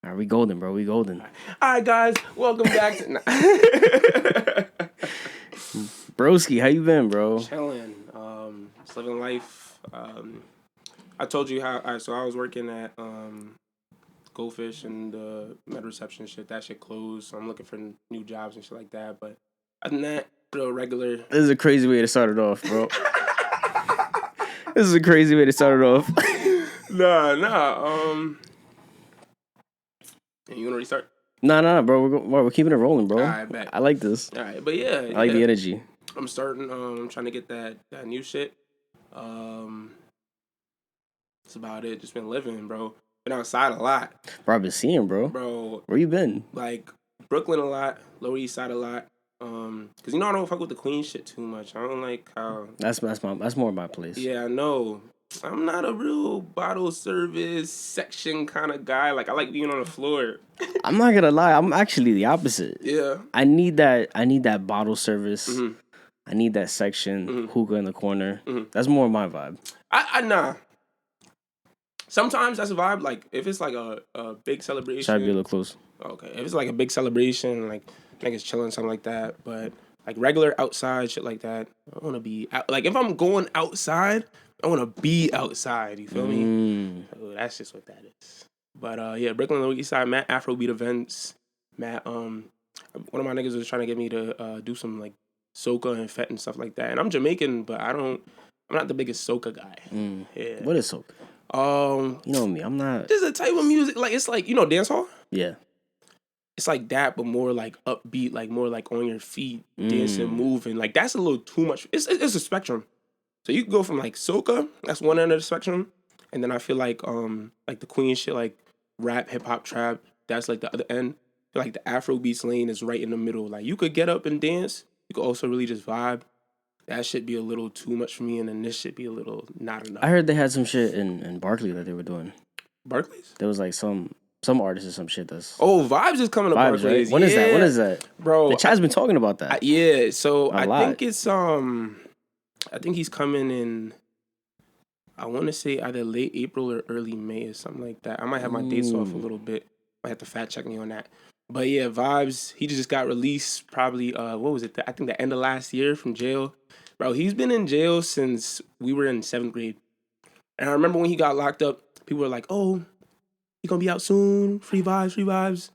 Are we golden, bro? We golden. All right, guys, welcome back to Broski, how you been, bro? Chilling. Just living life. I told you how. So I was working at Goldfish and the med reception shit. That shit closed. So I'm looking for new jobs and shit like that. But other than that, real regular. This is a crazy way to start it off, bro. This is a crazy way to start it off. Nah. You gonna restart? Nah, bro. We're keeping it rolling, bro. All right, bet. I like this. All right, but yeah, I like the energy. I'm starting. I'm trying to get that new shit. That's about it. Just been living, bro. Been outside a lot. Bro, I've been seeing, bro. Bro, where you been? Like Brooklyn a lot, Lower East Side a lot. Cause I don't fuck with the Queen shit too much. I don't like how. That's more my place. Yeah, I know. I'm not a real bottle service section kind of guy. Like I like being on the floor. I'm not gonna lie. I'm actually the opposite. Yeah. I need that bottle service. Mm-hmm. I need that section, hookah in the corner. Mm-hmm. That's more my vibe. I nah. Sometimes that's a vibe. Like if it's like a big celebration. Try to be a little close. Okay. If it's like a big celebration, like niggas chilling, something like that. But like regular outside shit like that, I want to be out. Like if I'm going outside, I want to be outside. You feel me? So that's just what that is. But yeah, Brooklyn Lower East Side, Matt Afrobeat events. Matt, one of my niggas was trying to get me to do some like soca and fet and stuff like that. And I'm Jamaican, but I'm not the biggest soca guy. Yeah. What is soca? You know me, I'm not. There's a type of music like it's like dance hall. Yeah. It's like that, but more like upbeat, like more like on your feet, dancing, moving. Like that's a little too much. It's a spectrum. So you can go from like soca, that's one end of the spectrum, and then I feel like the Queen shit, like rap, hip hop, trap, that's like the other end. I feel like the Afrobeats lane is right in the middle. Like you could get up and dance, you could also really just vibe. That should be a little too much for me, and then this should be a little not enough. I heard they had some shit in Barclay that they were doing. Barclays? There was like some artists or some shit that's. Oh, Vibes is coming to Barclays. Right? When is that? Bro, the chat's been talking about that. Yeah, so I think it's I think he's coming in, I want to say either late April or early May or something like that. I might have my dates off a little bit. I have to fact check me on that. But yeah, Vibes, he just got released probably, what was it? I think the end of last year from jail. Bro, he's been in jail since we were in 7th grade. And I remember when he got locked up, people were like, oh, he gonna be out soon. Free vibes.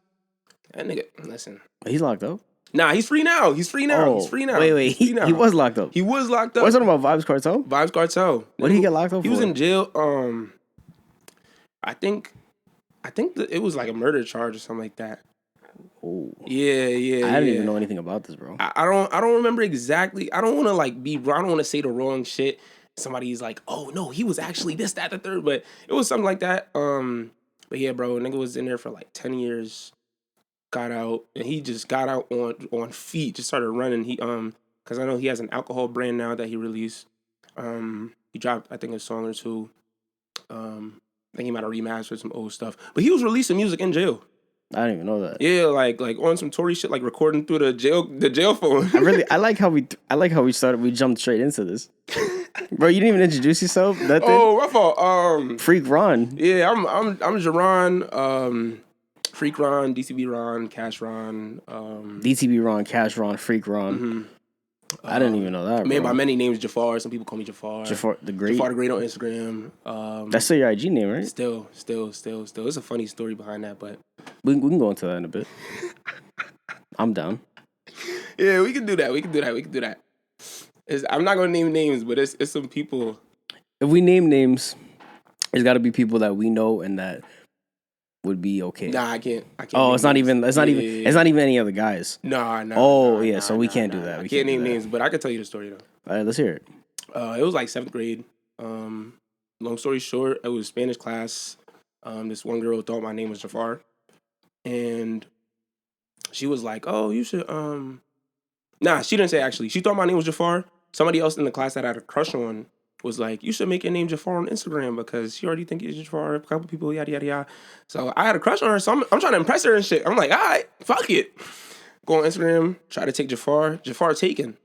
That nigga, listen. He's locked up? Nah, he's free now. Oh, He's free now. Wait. He was locked up. He was locked up. What's talking about Vibes Cartel? Vibes Cartel. What did he get locked up for? He was in jail. I think that it was like a murder charge or something like that. Oh. Yeah. I didn't even know anything about this, bro. I don't remember exactly. I don't want to like be. I don't want to say the wrong shit. Somebody's like, oh no, he was actually this, that, the third, but it was something like that. But yeah, bro, nigga was in there for like 10 years. Got out, and he just got out on feet, just started running. He because I know he has an alcohol brand now that he released. He dropped, I think, a song or two. I think he might have remastered some old stuff, but he was releasing music in jail. I didn't even know that. Yeah, like on some Tory shit, like recording through the jail phone. I like how we started. We jumped straight into this, bro. You didn't even introduce yourself. That thing? Oh, my fault. Freak Ron. Yeah, I'm Jaron. Freak Ron, DCB Ron, Cash Ron. DTB Ron, Cash Ron, Freak Ron. Mm-hmm. I didn't even know that, bro. Made by many names, Jafar. Some people call me Jafar. Jafar the Great. Jafar the Great on Instagram. That's still your IG name, right? Still. It's a funny story behind that, but we can go into that in a bit. I'm down. Yeah, we can do that. I'm not gonna name names, but it's some people. If we name names, it's got to be people that we know and that would be okay. Nah, I can't. Oh, it's not even any other guys. Nah. So we can't do that. I can't name names, but I can tell you the story though. All right, let's hear it. It was like 7th grade. Long story short, it was Spanish class. This one girl thought my name was Jafar, and she was like, "Oh, you should." Nah, she didn't say actually. She thought my name was Jafar. Somebody else in the class that I had a crush on was like, you should make your name Jafar on Instagram because she already think it's Jafar. A couple people, yada, yada, yada. So I had a crush on her, so I'm trying to impress her and shit. I'm like, all right, fuck it. Go on Instagram, try to take Jafar taken.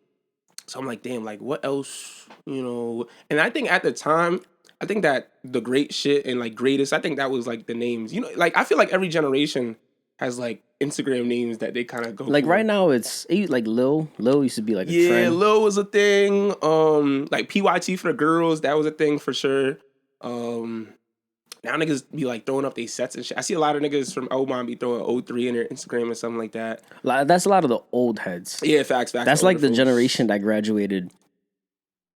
So I'm like, damn, like, what else, And I think at the time, I think that the great shit and like greatest, I think that was like the names. You know, like I feel like every generation has like Instagram names that they kind of go Like for. right now, it's like Lil. Lil used to be like a trend. Lil was a thing. Like PYT for the girls, that was a thing for sure. Now niggas be like throwing up their sets and shit. I see a lot of niggas from Oman be throwing O3 in their Instagram or something like that. That's a lot of the old heads. Yeah, facts. That's like the generation that graduated.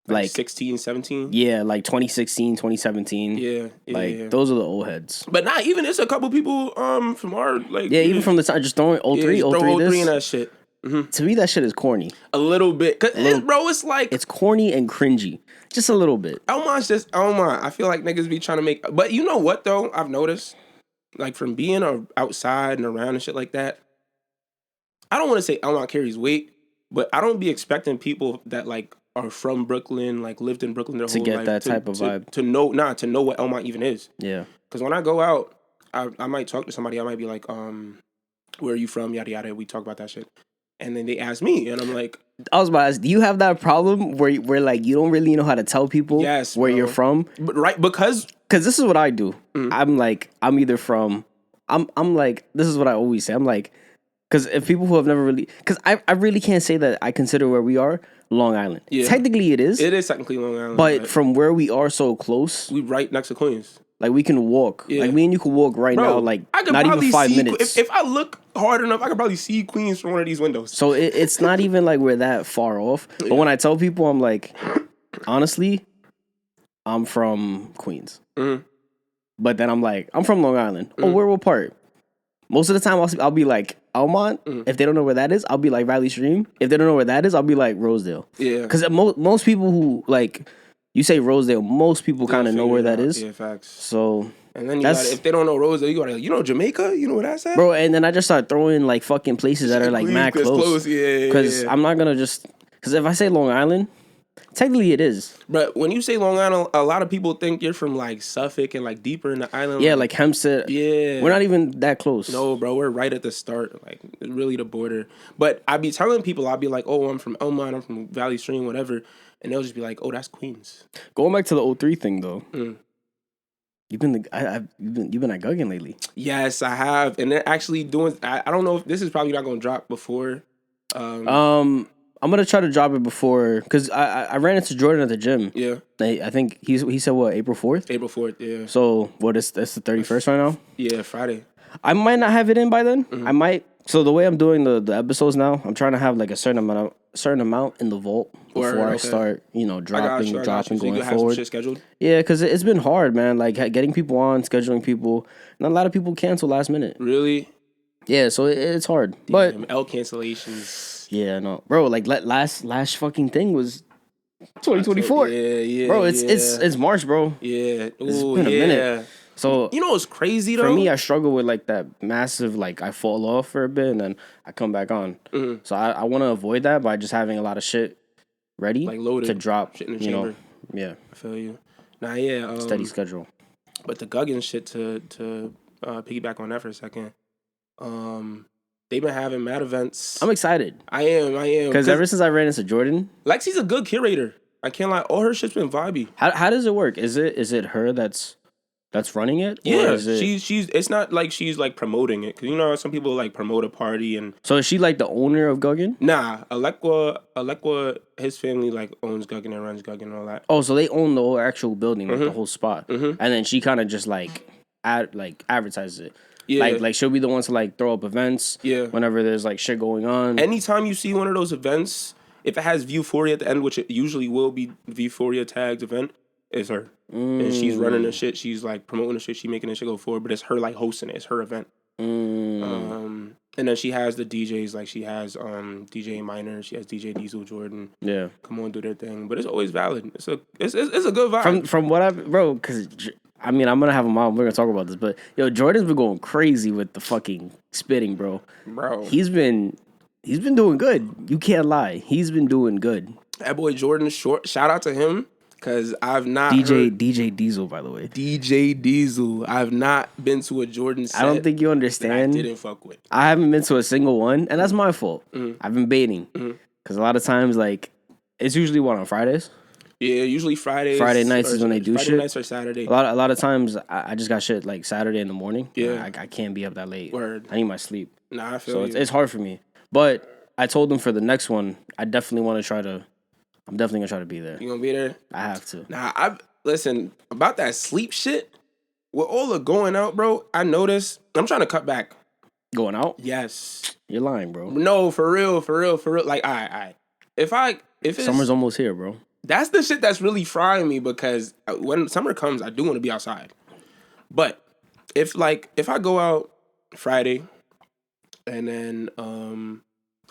Like 16, 17? Yeah, like 2016, 2017. Yeah. Those are the old heads. But not even, it's a couple people from our, like... Yeah, even from the time, just throwing 03, 03 throw this. 03 in that shit. Mm-hmm. To me, that shit is corny. A little bit. Bro, it's like... It's corny and cringy. Just a little bit. Elmon's just Elmon. I feel like niggas be trying to make... But you know what, though? I've noticed, like, from being outside and around and shit like that, I don't want to say Elmon carries weight, but I don't be expecting people that, like, are from Brooklyn, like lived in Brooklyn their whole life. To get that type of vibe. To know what Elmont even is. Yeah. Because when I go out, I might talk to somebody. I might be like, where are you from? Yada, yada. We talk about that shit. And then they ask me, and I'm like... I was about to ask, do you have that problem where like, you don't really know how to tell people where you're from? But, right, because this is what I do. I'm like, I'm either from... I'm like, this is what I always say. I'm like... Because if people who have never really... Because I really can't say that I consider where we are Long Island. Yeah. Technically, it is. It is technically Long Island. But from where we are so close... We right next to Queens. Like, we can walk. Yeah. Like, me and you can walk right now, like, not even 5 minutes. If I look hard enough, I could probably see Queens from one of these windows. So it's not even like we're that far off. But when I tell people, I'm like, honestly, I'm from Queens. Mm-hmm. But then I'm like, I'm from Long Island. Mm-hmm. Oh, where what part? Most of the time, I'll be like, Almont. Mm-hmm. If they don't know where that is, I'll be like Valley Stream. If they don't know where that is, I'll be like Rosedale. Yeah. Because most people who, like, you say Rosedale, most people kind of know where that is. Yeah, facts. So... And then if they don't know Rosedale, you know Jamaica? You know where that's at? Bro, and then I just start throwing, like, fucking places that are, like, mad close. Yeah. Because I'm not going to just... Because if I say Long Island, technically it is. But when you say Long Island, a lot of people think you're from, like, Suffolk and, like, deeper in the island. Yeah, like Hempstead. Yeah. We're not even that close. No, bro, we're right at the start. Like, really the border. But I be telling people, I'll be like, oh, I'm from Elmont, I'm from Valley Stream, whatever. And they'll just be like, oh, that's Queens. Going back to the 03 thing, though. You've been at Guggen lately. Yes, I have, and they're actually doing. I don't know if this is probably not going to drop before. I'm gonna try to drop it before because I ran into Jordan at the gym. Yeah, I think he said what, April 4th. April 4th, yeah. So what is that's the 31st right now? Yeah, Friday. I might not have it in by then. Mm-hmm. I might. So the way I'm doing the episodes now, I'm trying to have like a certain amount in the vault before I start, dropping, going forward. Shit scheduled? Yeah, because it's been hard, man. Like getting people on, scheduling people, and a lot of people cancel last minute. Really? Yeah, so it's hard. Damn, but L cancellations. Yeah, no, bro. Like last fucking thing was 2024. Yeah, bro. It's March, bro. Yeah, it's been a minute. So you know what's crazy though? For me, I struggle with like that massive like I fall off for a bit and then I come back on. Mm-hmm. So I want to avoid that by just having a lot of shit ready, like loaded to drop. Shit in the chamber. Yeah, I feel you. Nah, yeah, steady schedule. But the Guggen shit to piggyback on that for a second. They've been having mad events. I'm excited. I am. Because ever since I ran into Jordan, Lexi's a good curator. I can't lie. All her shit's been vibey. How does it work? Is it her that's running it? Yeah, she's. It's not like she's like promoting it because you know some people like promote a party and. So is she like the owner of Guggen? Nah, Alekwa, his family like owns Guggen and runs Guggen and all that. Oh, so they own the whole actual building, like the whole spot, and then she kind of just like advertises it. Yeah. Like she'll be the one to like throw up events. Yeah. Whenever there's like shit going on. Anytime you see one of those events, if it has Viewphoria at the end, which it usually will be Viewphoria tagged event, it's her. And she's running the shit. She's like promoting the shit. She's making the shit go forward. But it's her like hosting it. It's her event. And then she has the DJs. Like she has DJ Minor. She has DJ Diesel Jordan. Yeah. Come on, do their thing. But it's always valid. It's a good vibe. From what bro, because I mean, I'm going to have him on. We're going to talk about this. But, yo, Jordan's been going crazy with the fucking spitting, bro. He's been doing good. You can't lie. He's been doing good. That boy Jordan, shout out to him. Because I've not DJ Diesel, by the way. DJ Diesel. I've not been to a Jordan set. I don't think you understand. That I didn't fuck with. I haven't been to a single one. And that's my fault. Mm-hmm. I've been baiting. Because a lot of times, like, it's usually on Fridays? Yeah, usually Fridays. Friday nights is when they do Friday shit. Friday nights or Saturday. A lot of times I just got shit like Saturday in the morning. Yeah. I can't be up that late. Word. I need my sleep. Nah, I feel so it's hard for me. But I told them for the next one, I'm definitely gonna try to be there. You gonna be there? I have to. Nah, listen about that sleep shit. With all the going out, bro, I noticed I'm trying to cut back. Going out? Yes. You're lying, bro. No, for real. Like, all right. If it's summer's almost here, bro. That's the shit that's really frying me because when summer comes, I do want to be outside. But if I go out Friday and then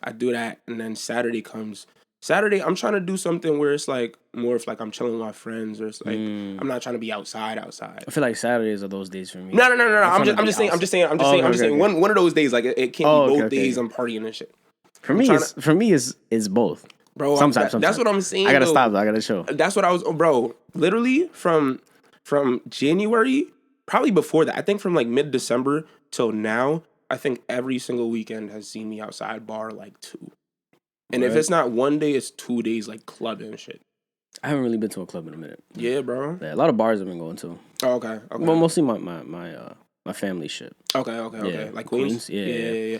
I do that and then Saturday comes. Saturday, I'm trying to do something where it's like more of like I'm chilling with my friends or it's like I'm not trying to be outside. I feel like Saturdays are those days for me. No. I'm just saying one of those days like it can't be both days I'm partying and shit. For me it's both. Bro, sometimes. That's what I'm saying. I gotta stop though. I gotta show. That's what I was, bro. Literally from January, probably before that. I think from like mid-December till now, I think every single weekend has seen me outside bar like 2. And if it's not one day, it's 2 days like clubbing and shit. I haven't really been to a club in a minute. Yeah, bro. Yeah, a lot of bars I've been going to. Oh, okay. Well, mostly my family shit. Okay. Yeah, Like Queens? Yeah.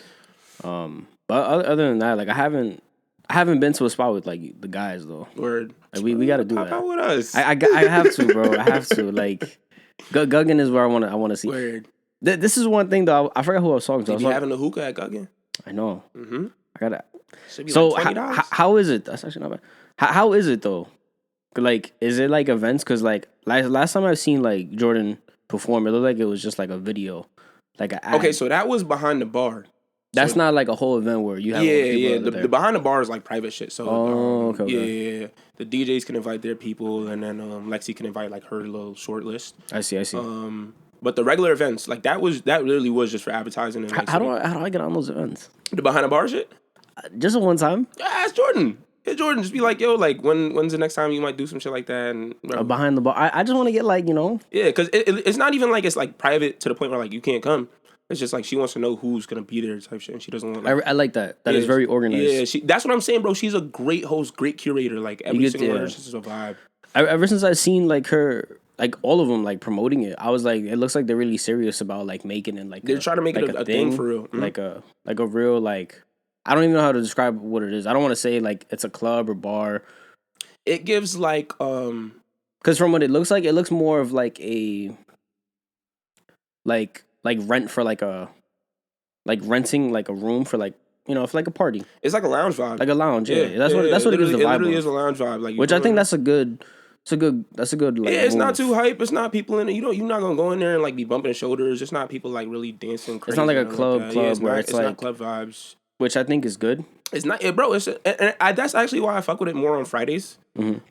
But other than that, like I haven't been to a spot with like the guys though. Word. Like we got to do that. Pop out with us. I have to, bro. I have to. Like, Guggin is where I want to see. Word. This is one thing though. I forgot who I was talking to. You be having a hookah at Guggin? I know. Mm-hmm. I gotta. So like how is it? That's actually not bad. How is it though? Like, is it like events? Because like last time I've seen like Jordan perform, it looked like it was just like a video, like an ad. Okay, so that was behind the bar. That's not like a whole event where you have people The behind the bar is like private shit. So okay. Yeah. The DJs can invite their people, and then Lexi can invite like her little short list. I see. But the regular events, like that literally was just for advertising. And how do I get on those events? The behind the bar shit. Just a one time. Yeah, ask Jordan. Hey Jordan, just be like, yo, like when's the next time you might do some shit like that? And behind the bar, I just want to get like Yeah, because it's not even like it's like private to the point where like you can't come. It's just like she wants to know who's gonna be there type shit, and she doesn't want. I like that. That is very organized. Yeah, that's what I'm saying, bro. She's a great host, great curator. Like every single one of her is a vibe. Ever since I've seen like her, like all of them, like promoting it, I was like, it looks like they're really serious about like making it like they're trying to make it a thing for real, like a real like. I don't even know how to describe what it is. I don't want to say like it's a club or bar. It gives like because from what it looks more of like a like rent for like a like renting like a room for like for like a party. It's like a lounge vibe. Like a lounge, yeah. That's what it gives the vibe. It literally is a lounge vibe, like which I think that's a good. That's a good. Like, yeah, it's not too hype. It's not people in it. You're not gonna go in there and like be bumping shoulders. It's not people like really dancing crazy. It's not like a club where it's like not club vibes. Which I think is good. It's not, bro. That's actually why I fuck with it more on Fridays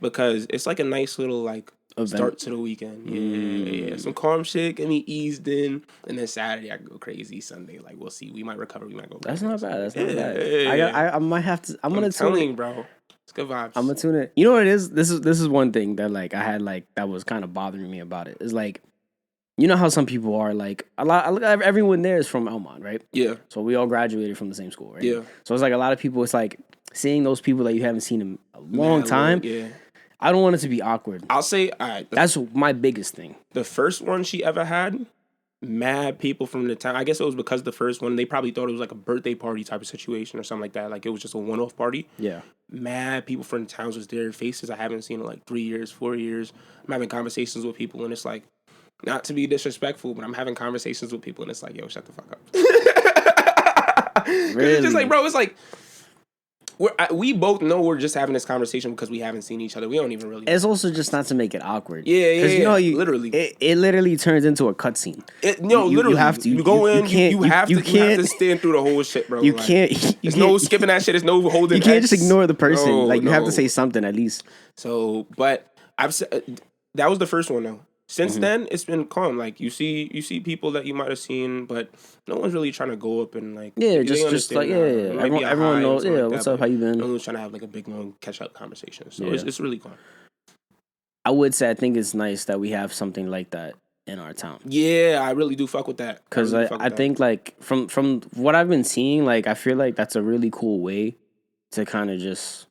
because it's like a nice little like event. Start to the weekend. Yeah. Some calm shit, get me eased in, and then Saturday I can go crazy. Sunday, like we'll see. We might recover. We might go. That's not bad. That's not bad. I might have to. I'm gonna tune in, bro. It's good vibes. I'm gonna tune in. You know what it is? This is one thing that like I had like that was kind of bothering me about it. Is like, you know how some people are like everyone there is from Elmont, right? Yeah. So we all graduated from the same school, right? Yeah. So it's like a lot of people. It's like seeing those people that you haven't seen in a long time. Yeah. I don't want it to be awkward. I'll say, all right. That's my biggest thing. The first one she ever had, mad people from the town. I guess it was because the first one, they probably thought it was like a birthday party type of situation or something like that. Like it was just a one-off party. Yeah. Mad people from the towns was there. Faces I haven't seen in like 3 years, 4 years. I'm having conversations with people and it's like, not to be disrespectful, but I'm having conversations with people and it's like, yo, shut the fuck up. Really? It's just like, bro, it's like, we both know we're just having this conversation because we haven't seen each other. We don't even really. It's also just not to make it awkward. Yeah. Because literally, it literally turns into a cutscene. Literally, you have to. You go in. You have to stand through the whole shit, bro. You can't. There's no skipping that shit. There's no holding. You can't just ignore the person. You have to say something at least. So, but I've said that was the first one though. Since then, it's been calm. Like you see people that you might have seen, but no one's really trying to go up and like just like everyone knows what's up, how you been. No one's trying to have like a big long catch up conversation. So it's really calm. I would say I think it's nice that we have something like that in our town. Yeah, I really do fuck with that. Because I think like from what I've been seeing, like I feel like that's a really cool way to kind of just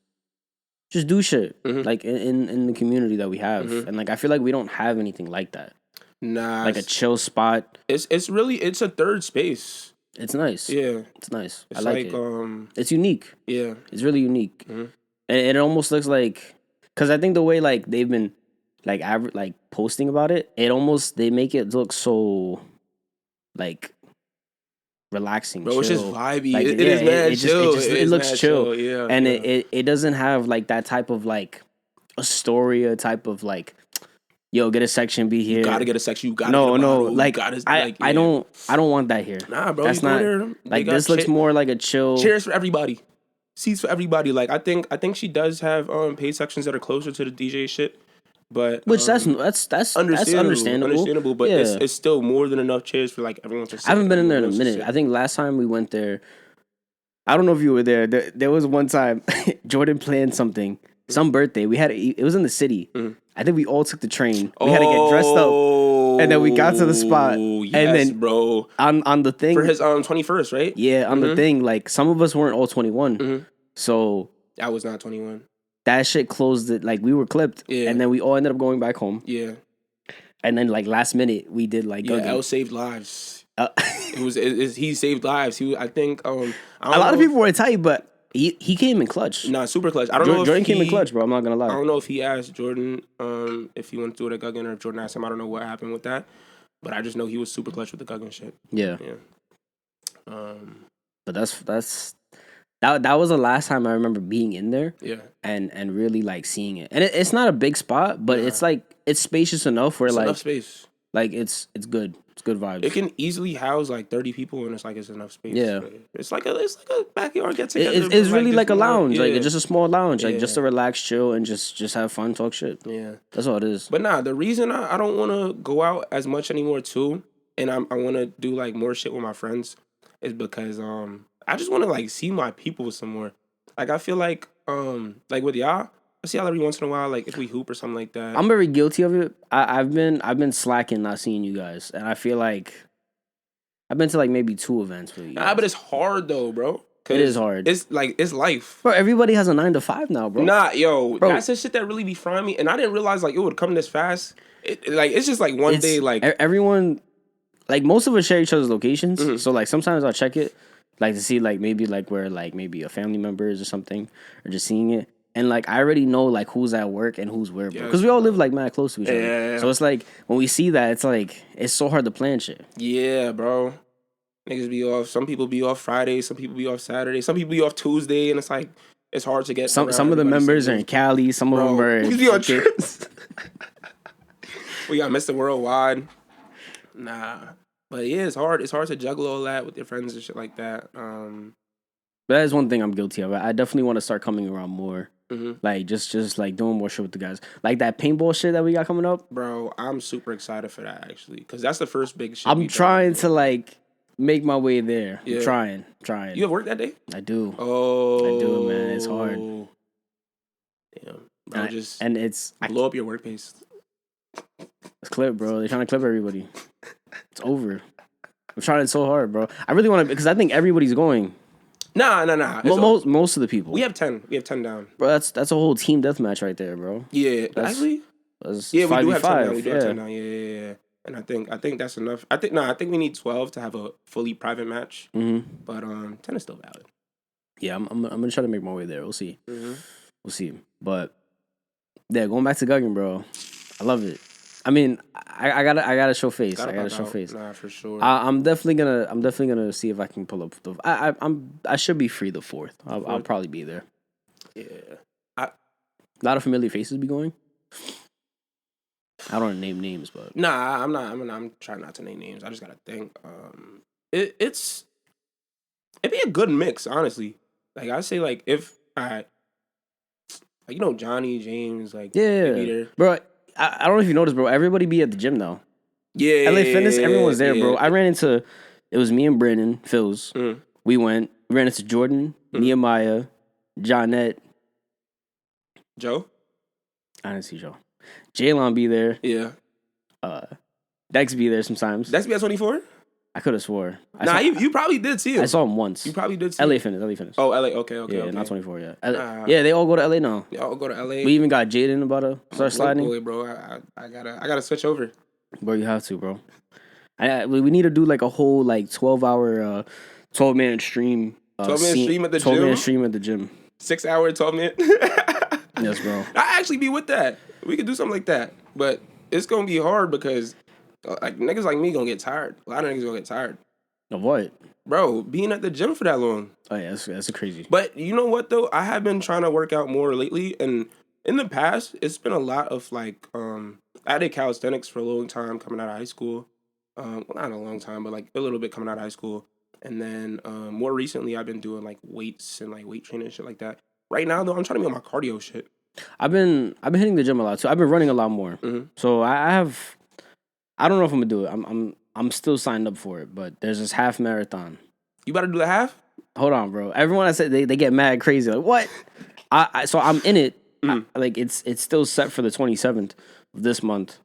just do shit like in the community that we have, and like I feel like we don't have anything like that. Nah, like a chill spot. It's a third space. It's nice. Yeah, it's nice. It's I like it. It's unique. Yeah, it's really unique, and it almost looks like, because I think the way like they've been like like posting about it, they make it look so like relaxing, bro. chill. It's just vibey. Like, it is mad chill. It looks chill. Yeah, and it doesn't have like that type of like Astoria type of like, yo, get a section, be here. You gotta get a section. You gotta get a bottle. Like I don't want that here. Nah, bro. That's not there, like this looks more like a chill. Chairs for everybody, seats for everybody. Like I think she does have paid sections that are closer to the DJ shit. But which that's understandable. But it's still more than enough chairs for like everyone to sit. I haven't been in there in a minute. I think last time we went there, I don't know if you were there. There was one time Jordan planned something, some birthday. It was in the city. I think we all took the train. We had to get dressed up, and then we got to the spot. Yes, and then, bro, on the thing for his 21st, right? Yeah, on the thing, like some of us weren't all 21, so I was not 21. That shit closed it. Like we were clipped, and then we all ended up going back home. Yeah, and then like last minute we did like L saved lives. He saved lives. I think a lot of people were tight, but he came in clutch. Nah, super clutch. I don't know if Jordan came in clutch, bro. I'm not gonna lie. I don't know if he asked Jordan if he went through it at Guggen, or if Jordan asked him. I don't know what happened with that, but I just know he was super clutch with the Guggen shit. Yeah. But that was the last time I remember being in there. Yeah. And really like seeing it. And it's not a big spot, but it's like it's spacious enough where enough space. Like it's good. It's good vibes. It can easily house like 30 people, and it's enough space. Yeah. It's like a backyard get together. It's really like a lounge. Yeah. Like it's just a small lounge. Like just to relax, chill, and just have fun, talk shit. Yeah. That's all it is. But nah, the reason I don't want to go out as much anymore too, and I want to do like more shit with my friends, is because I just want to like see my people some more. Like I feel like with y'all, I see y'all every once in a while, like if we hoop or something like that. I'm very guilty of it. I've been slacking not seeing you guys, and I feel like I've been to like maybe 2 events with you guys. Nah, but it's hard though, bro. It is hard. It's like it's life, bro. Everybody has a 9 to 5 now, bro. Nah, yo, bro. That's the shit that really be frying me, and I didn't realize like it would come this fast. It's just like one day, like everyone, like most of us share each other's locations, so like sometimes I'll check it. Like to see like maybe like where like maybe a family member is or something, or just seeing it, and like I already know like who's at work and who's where, bro. Because we all live like mad close to each other. Yeah. So it's like when we see that, it's like it's so hard to plan shit. Yeah, bro. Niggas be off. Some people be off Friday. Some people be off Saturday. Some people be off Tuesday, and it's like it's hard to get. Some of the members are in Cali. Some of them are. Be on trips. We got Mr. Worldwide. Nah. But yeah, it's hard. It's hard to juggle all that with your friends and shit like that. But that is one thing I'm guilty of. I definitely want to start coming around more. Like just like doing more shit with the guys. Like that paintball shit that we got coming up. Bro, I'm super excited for that actually, because that's the first big shit. I'm trying to like make my way there. Yeah. I'm trying. You have work that day? I do. Oh, I do, man. It's hard. Damn, bro. And it's blow up your workplace. It's clip, bro. They're trying to clip everybody. It's over. I'm trying so hard, bro. I really want to, because I think everybody's going. Nah. Most of the people. We have 10. We have 10 down. Bro, that's a whole team deathmatch right there, bro. Yeah, actually. Yeah, we do have 10 down. We do have 10 down. Yeah. And I think that's enough. I think we need 12 to have a fully private match. But 10 is still valid. Yeah, I'm gonna try to make my way there. We'll see. We'll see. But yeah, going back to Guggen, bro. I love it. I mean, I gotta show face. I gotta show face. Nah, for sure. I'm definitely gonna see if I can pull up. I should be free the 4th. I'll probably be there. Yeah. A lot of familiar faces be going. I don't want to name names, but nah, I'm not. I'm trying not to name names. I just gotta think. It'd be a good mix, honestly. Like I say, like if like Johnny, James, like yeah, bro. I don't know if you noticed, bro. Everybody be at the gym now. Yeah, LA Fitness, everyone's there, bro. I ran into, it was me and Brandon, Phils. We ran into Jordan, Nehemiah, Johnette. Joe? I didn't see Joe. Jaylon be there. Yeah. Dex be there sometimes. Dex be at 24? I could have swore. You probably did see him. I saw him once. You probably did see him. LA Fitness. Oh, LA. Okay. Yeah, not 24 yet. Yeah, they all go to LA now. They all go to LA. We even got Jaden about to start sliding. Boy, bro, I gotta switch over. Bro, you have to, bro. We need to do like a whole like 12-hour, 12-minute stream. 12-minute stream at the 12-minute stream at the gym. 6 hour, 12 minute. Yes, bro. I actually be with that. We could do something like that, but it's gonna be hard because like niggas like me gonna get tired. A lot of niggas gonna get tired. Of what? Bro, being at the gym for that long. Oh yeah, that's crazy. But you know what though? I have been trying to work out more lately, and in the past, it's been a lot of like I did calisthenics for a long time coming out of high school. Well, not a long time, but like a little bit coming out of high school. And then more recently, I've been doing like weights and like weight training and shit like that. Right now, though, I'm trying to be on my cardio shit. I've been hitting the gym a lot too. I've been running a lot more. Mm-hmm. So I don't know if I'm gonna do it. I'm still signed up for it, but there's this half marathon. You about to do the half? Hold on, bro. Everyone I said they get mad crazy. Like what? So I'm in it. Like it's still set for the 27th of this month.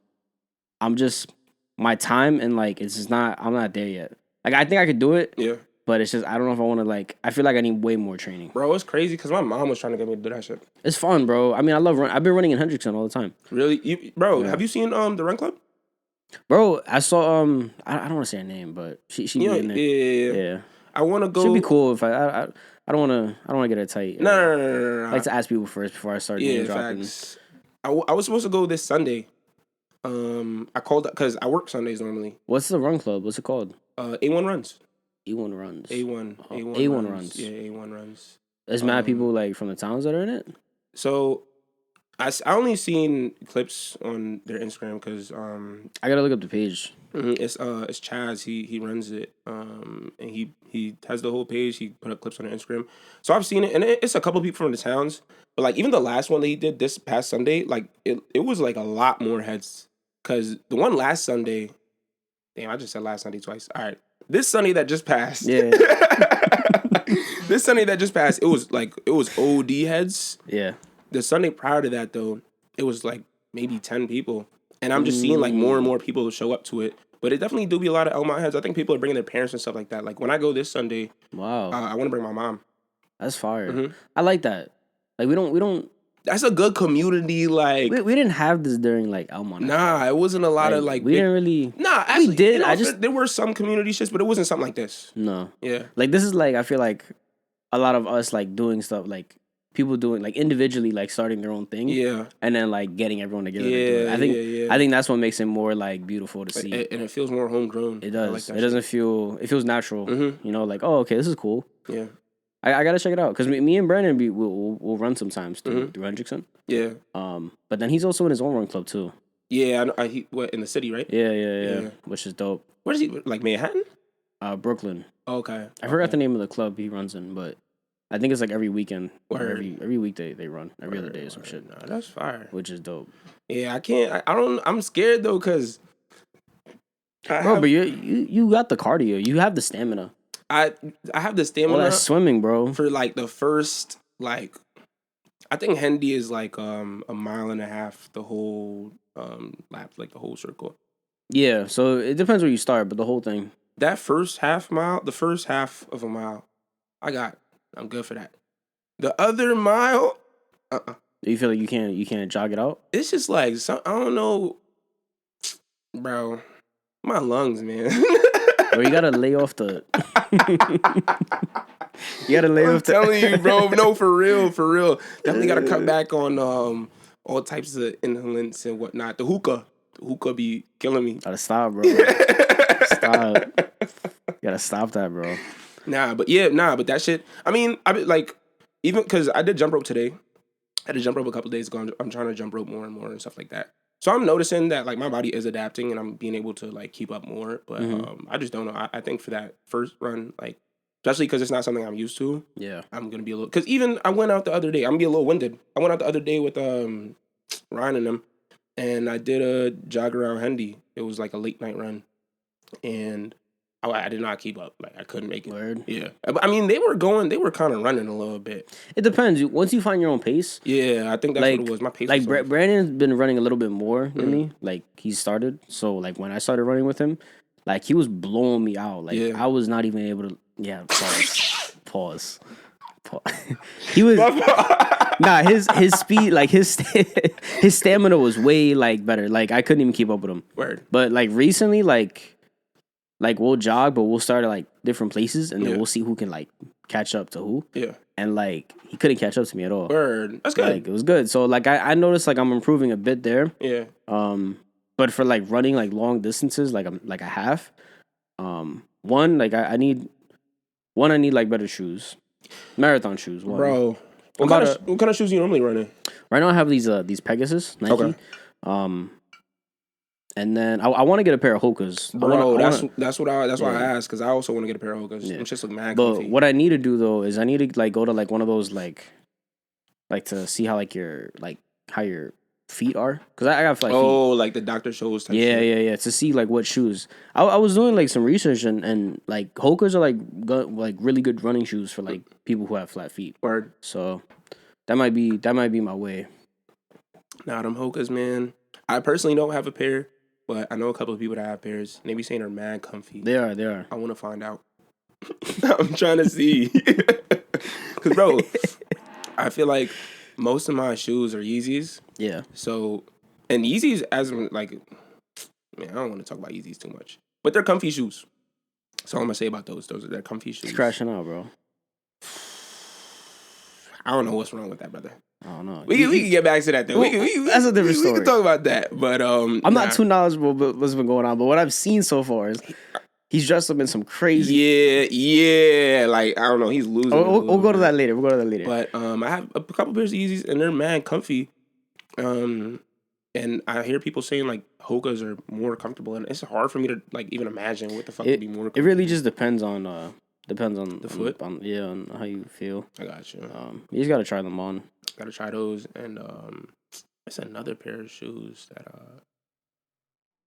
I'm just my time and like it's just not. I'm not there yet. Like I think I could do it. Yeah. But it's just I don't know if I want to like. I feel like I need way more training. Bro, it's crazy because my mom was trying to get me to do that shit. It's fun, bro. I mean, I love run. I've been running in Hendrickson all the time. Really, Have you seen the Run Club? Bro, I saw I don't want to say her name, but she be in there. Yeah. I want to go. Should be cool if I don't want to get her tight. No. I like to ask people first before I start name dropping. Facts. I was supposed to go this Sunday. I called because I work Sundays normally. What's the run club? What's it called? A1 Runs. A1 Runs. A1 runs. Yeah, A1 Runs. There's mad people like from the towns that are in it. So I only seen clips on their Instagram because I gotta look up the page. It's Chaz. He runs it. And he has the whole page. He put up clips on their Instagram. So I've seen it, and it's a couple people from the towns. But like even the last one that he did this past Sunday, like it was like a lot more heads. Cause the one last Sunday, damn, I just said last Sunday twice. All right, this Sunday that just passed. Yeah. This Sunday that just passed, it was OD heads. Yeah. The Sunday prior to that though, it was like maybe 10 people, and I'm just seeing like more and more people show up to it. But it definitely do be a lot of Elmont heads. I think people are bringing their parents and stuff like that. Like when I go this Sunday, wow, I want to bring my mom. That's fire. Mm-hmm. I like that. Like we don't. That's a good community. Like we didn't have this during like Elmont. Nah, it wasn't a lot of like. We didn't really. Nah, actually, we did. There were some community shits, but it wasn't something like this. No. Yeah. Like this is like I feel like a lot of us like doing stuff like people doing like individually like starting their own thing. Yeah. And then like getting everyone together. Yeah. To do it. I think that's what makes it more like beautiful to see. And it feels more homegrown. It does. Like that it doesn't feel. It feels natural. Mm-hmm. You know, like oh okay, this is cool. Yeah. I gotta check it out because me and Brandon we'll run sometimes through Hendrickson. Yeah. But then he's also in his own run club too. Yeah, I know. He in the city, right? Yeah. Which is dope. Where is he? Like Manhattan? Brooklyn. Okay. I forgot the name of the club he runs in, but I think it's like every weekend or every weekday they run every other day or some shit. Nah, that's fire. Which is dope. Yeah, I can't. I don't. I'm scared though, cause. But you got the cardio. You have the stamina. I have the stamina. Well, that's swimming, bro. For like the first like, I think Hendy is like a mile and a half the whole lap, like the whole circle. Yeah, so it depends where you start, but the whole thing. That first half mile, the first half of a mile, I'm good for that. The other mile, You feel like you can't jog it out? It's just like I don't know, bro. My lungs, man. Or you gotta lay off the. You gotta lay off the. I'm telling you, bro. No, for real. Definitely gotta cut back on all types of inhalants and whatnot. The hookah be killing me. Gotta stop, bro. Stop. You gotta stop that, bro. Nah, but that shit. I mean, I like even because I did jump rope today. I did jump rope a couple days ago. I'm trying to jump rope more and more and stuff like that. So I'm noticing that like my body is adapting and I'm being able to like keep up more. But I just don't know. I think for that first run, like especially because it's not something I'm used to. Yeah, I'm gonna be a little. Because even I went out the other day. I'm gonna be a little winded. I went out the other day with Ryan and them, and I did a jog around Hendy. It was like a late night run, and I did not keep up. Like I couldn't make it. Word. Yeah, I mean they were kind of running a little bit. It depends. Once you find your own pace. Yeah, I think that's what it was. My pace. Like Brandon's been running a little bit more than me. Like he started. So like when I started running with him, Like he was blowing me out. Like Yeah. I was not even able to. Yeah, pause. He was his speed, like his stamina was way like better. Like I couldn't even keep up with him. Word. But like recently, like we'll jog, but we'll start at like different places, and then we'll see who can like catch up to who. Yeah. And like he couldn't catch up to me at all. Word. That's good. Like it was good. So like I noticed like I'm improving a bit there. Yeah. But for like running like long distances, like I'm like a half. One like I need like better shoes, marathon shoes. One. Bro, what kind of shoes you normally running? Right now I have these Pegasus Nike. Okay. And then I want to get a pair of Hokas. Bro, that's why I asked, because I also want to get a pair of Hokas. Them shits look mad comfy. But what I need to do though is I need to like go to like one of those like to see how like how your feet are, because I got like feet. Like the doctor shows type yeah to see like what shoes. I was doing like some research and like Hokas are like really good running shoes for like people who have flat feet. Word. So that might be my way. Nah, them Hokas, man. I personally don't have a pair, but I know a couple of people that have pairs, and they be saying they're mad comfy. They are. I want to find out. I'm trying to see. Because, bro, I feel like most of my shoes are Yeezys. Yeah. So, and Yeezys, as like, man, I don't want to talk about Yeezys too much, but they're comfy shoes. That's all I'm going to say about those. Those are their comfy shoes. It's crashing out, bro. I don't know what's wrong with that, brother. I don't know. We can get back to that though. That's a different story. We can talk about that, but I'm not too knowledgeable about what's been going on. But what I've seen so far is he's dressed up in some crazy. Yeah. Like I don't know, he's losing. We'll go to that later. But I have a couple pairs of Yeezys and they're mad comfy. And I hear people saying like Hokas are more comfortable, and it's hard for me to like even imagine what the fuck would be more comfortable. It really just depends on the foot. On how you feel. I got you. You just gotta try them on. Gotta try those, and it's another pair of shoes that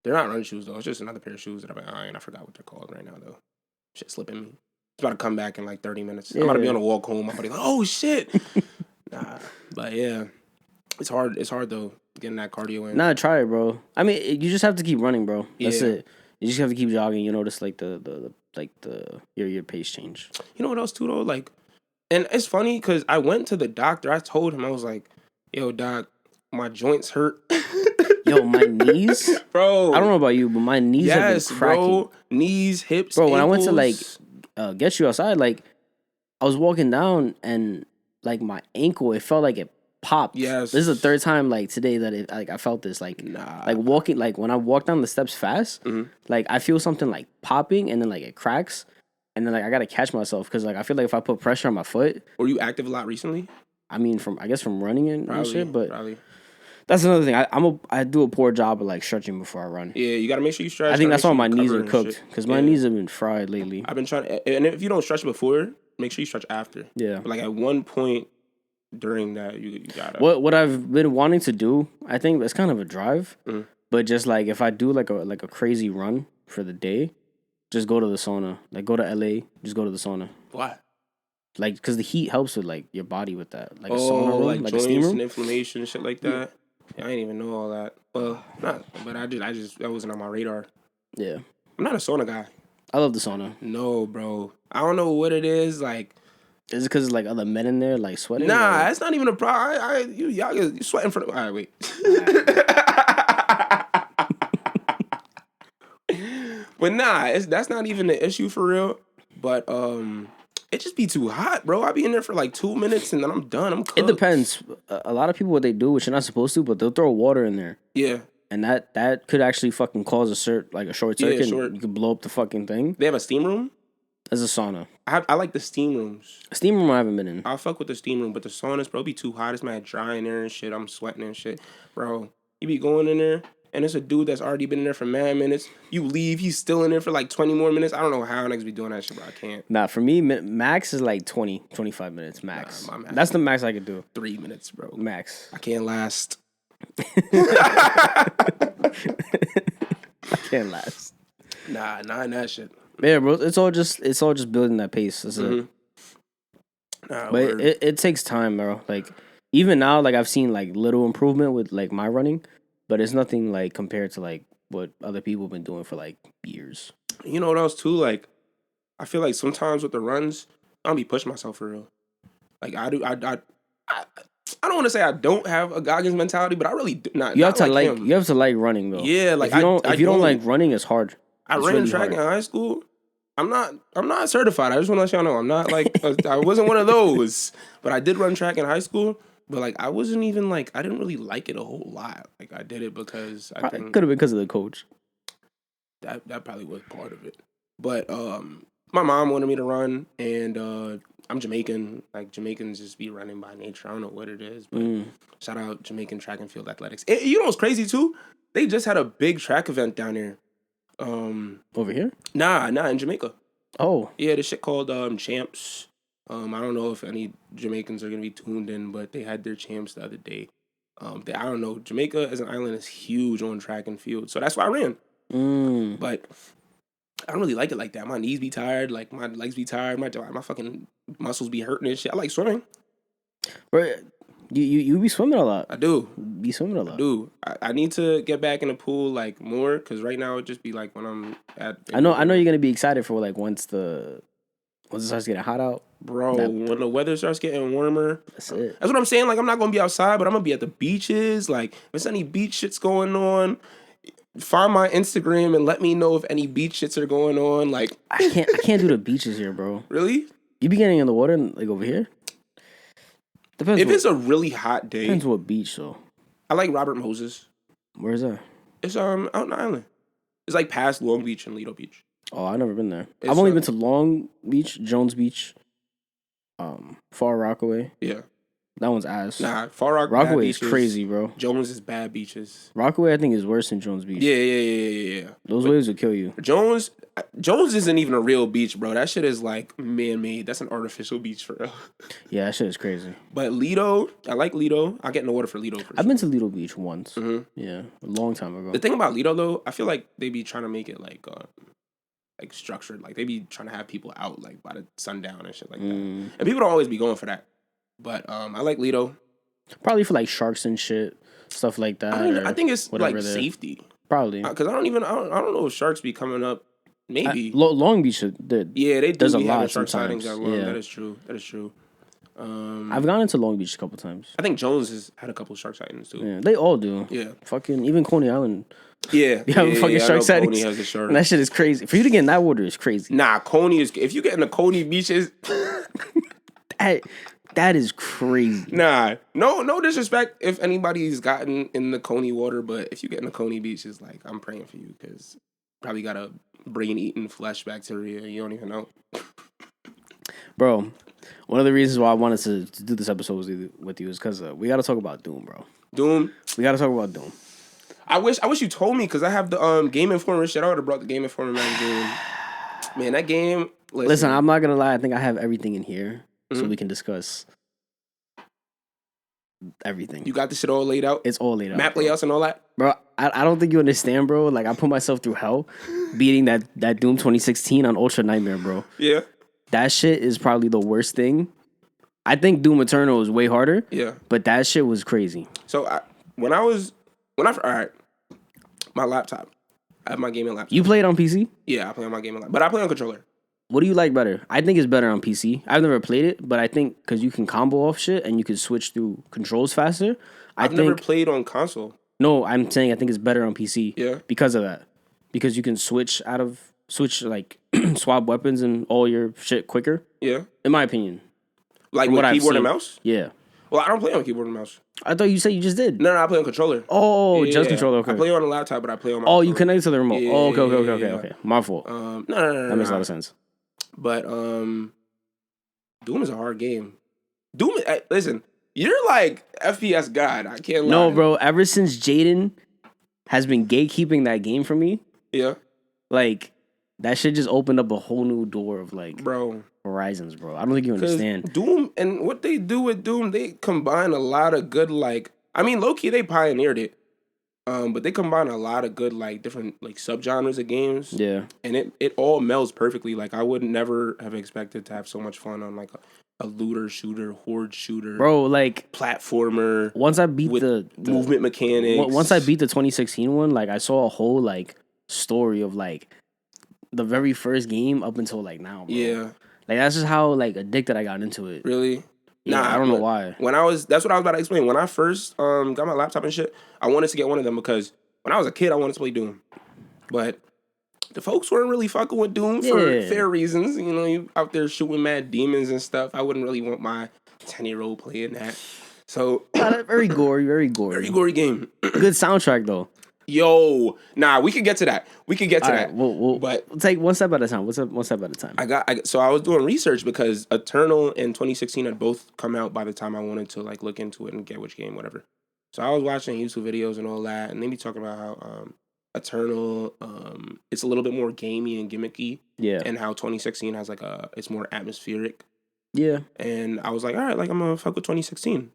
they're not running shoes though. It's just another pair of shoes that I'm eyeing. I forgot what they're called right now though. Shit slipping me. It's about to come back in like 30 minutes. I'm about to be on a walk home. My buddy like, oh shit. Nah, but yeah, it's hard. It's hard though getting that cardio in. Nah, try it, bro. I mean, you just have to keep running, bro. That's Yeah. it. You just have to keep jogging. You notice like your pace change. You know what else too though? Like, and it's funny because I went to the doctor. I told him, I was like, "Yo, doc, my joints hurt." Yo, my knees, bro. I don't know about you, but my knees have been cracking. Bro. Knees, hips, bro. When ankles. I went to like get you outside, like I was walking down and like my ankle, it felt like it popped. Yes. This is the third time like today that I felt this. Like like walking, like when I walk down the steps fast, like I feel something like popping and then like it cracks. And then like I gotta catch myself because like I feel like if I put pressure on my foot. Were you active a lot recently? I mean, from running and shit, but probably. That's another thing. I do a poor job of like stretching before I run. Yeah, you gotta make sure you stretch. I think that's why my knees are cooked because my knees have been fried lately. I've been trying to, and if you don't stretch before, make sure you stretch after. Yeah, but like at one point during that, you gotta. What I've been wanting to do, I think it's kind of a drive, but just like if I do like a crazy run for the day. Just go to the sauna. Like, go to LA. Just go to the sauna. Why? Like, because the heat helps with, like, your body with that. Like, a sauna room, like a joints steam room. And inflammation, shit like that. Yeah, I didn't even know all that. Well, not, but I just, that wasn't on my radar. Yeah. I'm not a sauna guy. I love the sauna. No, bro. I don't know what it is, like. Is it because like other men in there, like, sweating? Nah, that's not even a problem. Y'all sweating for the... All right, wait. But nah, that's not even the issue for real. But it just be too hot, bro. I be in there for like 2 minutes and then I'm done. I'm cooked. It depends. A lot of people, what they do, which you're not supposed to, but they'll throw water in there. Yeah. And that could actually fucking cause a short circuit. Yeah, you could blow up the fucking thing. They have a steam room? There's a sauna. I like the steam rooms. Steam room I haven't been in. I'll fuck with the steam room, but the saunas, bro, be too hot. It's mad dry in there and shit. I'm sweating and shit. Bro, you be going in there. And it's a dude that's already been in there for mad minutes. You leave, he's still in there for like 20 more minutes. I don't know how niggas be doing that shit, but I can't. Nah, for me, max is like 20, 25 minutes max. Nah, max that's the max I could do. 3 minutes, bro. Max. I can't last. I can't last. Nah, not in that shit. Yeah, bro. It's all just building that pace. That's it. Nah, but it takes time, bro. Like even now, like I've seen like little improvement with like my running. But it's nothing like compared to like what other people have been doing for like years. You know what else too? Like, I feel like sometimes with the runs, I don't be pushing myself for real. Like I do, I don't want to say I don't have a Goggins mentality, but I really do not. You have Not to like him. you have to like running though. Yeah, like if you don't like running, it's hard. I It's ran really track hard. in high school. I'm not certified. I just want to let y'all know I'm not like I wasn't one of those. But I did run track in high school. But like I wasn't even like I didn't really like it a whole lot. Like I did it because I think Could have been because of the coach. that probably was part of it. But my mom wanted me to run, and I'm Jamaican. Like Jamaicans just be running by nature. I don't know what it is, but shout out Jamaican track and field athletics. And you know what's crazy too? They just had a big track event down there. Over here? Nah, in Jamaica. Oh. Yeah, this shit called Champs. I don't know if any Jamaicans are gonna be tuned in, but they had their champs the other day. I don't know. Jamaica as an island is huge on track and field, so that's why I ran. But I don't really like it like that. My knees be tired, like my legs be tired, my fucking muscles be hurting and shit. I like swimming. Bro, you be swimming a lot. I do. Be swimming a lot. I do. I need to get back in the pool like more because right now it just be like when I'm at. I know you're gonna be excited for like once it starts getting hot out. Bro, when the weather starts getting warmer, that's it. That's what I'm saying. Like I'm not gonna be outside, but I'm gonna be at the beaches. Like if there's any beach shits going on, find my Instagram and let me know if any beach shits are going on. Like I can't do the beaches here, bro. Really? You be getting in the water like over here? Depends. If it's a really hot day, depends what beach though. I like Robert Moses. Where's that? It's out in the island. It's like past Long Beach and Lido Beach. Oh, I've never been there. I've only been to Long Beach, Jones Beach, Far Rockaway. Yeah. That one's ass. Nah, Far Rockaway is crazy, bro. Jones is bad beaches. Rockaway, I think, is worse than Jones Beach. Yeah. Those waves will kill you. Jones isn't even a real beach, bro. That shit is like man-made. That's an artificial beach for real. Yeah, that shit is crazy. But Lido, I like Lido. I get in the water for Lido. I've been to Lido Beach once. Mm-hmm. Yeah, a long time ago. The thing about Lido, though, I feel like they be trying to make it like structured. Like they be trying to have people out like by the sundown and shit like that. And people don't always be going for that. But I like Lido. Probably for like sharks and shit, stuff like that. I think it's like safety. Probably because I don't know if sharks be coming up. Maybe Long Beach. They do. There's a lot shark sometimes. sightings at Long. Yeah. That is true. I've gone into Long Beach a couple times. I think Jones has had a couple shark sightings too. Yeah, they all do. Yeah, fucking even Coney Island. Yeah, you have fucking shark sightings. Coney has a shark. And that shit is crazy. For you to get in that water is crazy. Nah, Coney is. If you get in the Coney beaches, that is crazy. Nah, no disrespect if anybody's gotten in the Coney water, but if you get in the Coney beaches, like I'm praying for you because probably got a brain-eating flesh bacteria you don't even know. Bro, one of the reasons why I wanted to do this episode with you is because we got to talk about Doom, bro. Doom? We got to talk about Doom. I wish you told me because I have the Game Informer shit. I would have brought the Game Informer magazine. Man, that game. Listen, I'm not gonna lie. I think I have everything in here, so we can discuss everything. You got the shit all laid out. It's all laid out. Map layouts and all that. Bro, I don't think you understand, bro. Like I put myself through hell, beating that Doom 2016 on Ultra Nightmare, bro. Yeah. That shit is probably the worst thing. I think Doom Eternal is way harder. Yeah. But that shit was crazy. So all right, my laptop. I have my gaming laptop. You play it on PC? Yeah, I play on my gaming laptop. But I play on controller. What do you like better? I think it's better on PC. I've never played it, but I think because you can combo off shit and you can switch through controls faster. I've never played on console. No, I'm saying I think it's better on PC. Yeah. Because of that. Because you can switch like swap weapons and all your shit quicker. Yeah. In my opinion. Like with keyboard and mouse? Yeah. Well, I don't play on keyboard and mouse. I thought you said you just did. No, I play on controller. Oh, just controller. Okay. I play on a laptop, but I play on my controller. You connect to the remote. Yeah, Okay. My fault. No. That makes a lot of sense. But Doom is a hard game. Doom, listen, you're like FPS god. I can't lie. No, bro. Ever since Jaden has been gatekeeping that game for me, yeah, like that shit just opened up a whole new door of like, bro, horizons, bro. I don't think you understand. Doom and what they do with Doom, they combine a lot of good low-key they pioneered it. But they combine a lot of good different subgenres of games. Yeah. And it all melds perfectly. Like I would never have expected to have so much fun on a looter shooter, horde shooter. Bro, platformer. Once I beat the movement mechanics. Once I beat the 2016 one, I saw a whole story of the very first game up until like now, bro. Yeah. Like that's just how like addicted I got into it. Really? Yeah, I don't know why. That's what I was about to explain. When I first got my laptop and shit, I wanted to get one of them because when I was a kid, I wanted to play Doom. But the folks weren't really fucking with Doom for fair reasons. You know, you out there shooting mad demons and stuff. I wouldn't really want my 10-year-old playing that. So very gory, very gory. Very gory game. Good soundtrack though. Yo, nah, we could get to that. That. We'll take one step at a time. One step at a time. So I was doing research because Eternal and 2016 had both come out by the time I wanted to like look into it and get which game, whatever. So I was watching YouTube videos and all that, and they be talking about how Eternal, it's a little bit more gamey and gimmicky. Yeah. And how 2016 has like it's more atmospheric. Yeah. And I was like, all right, like I'm gonna fuck with 2016.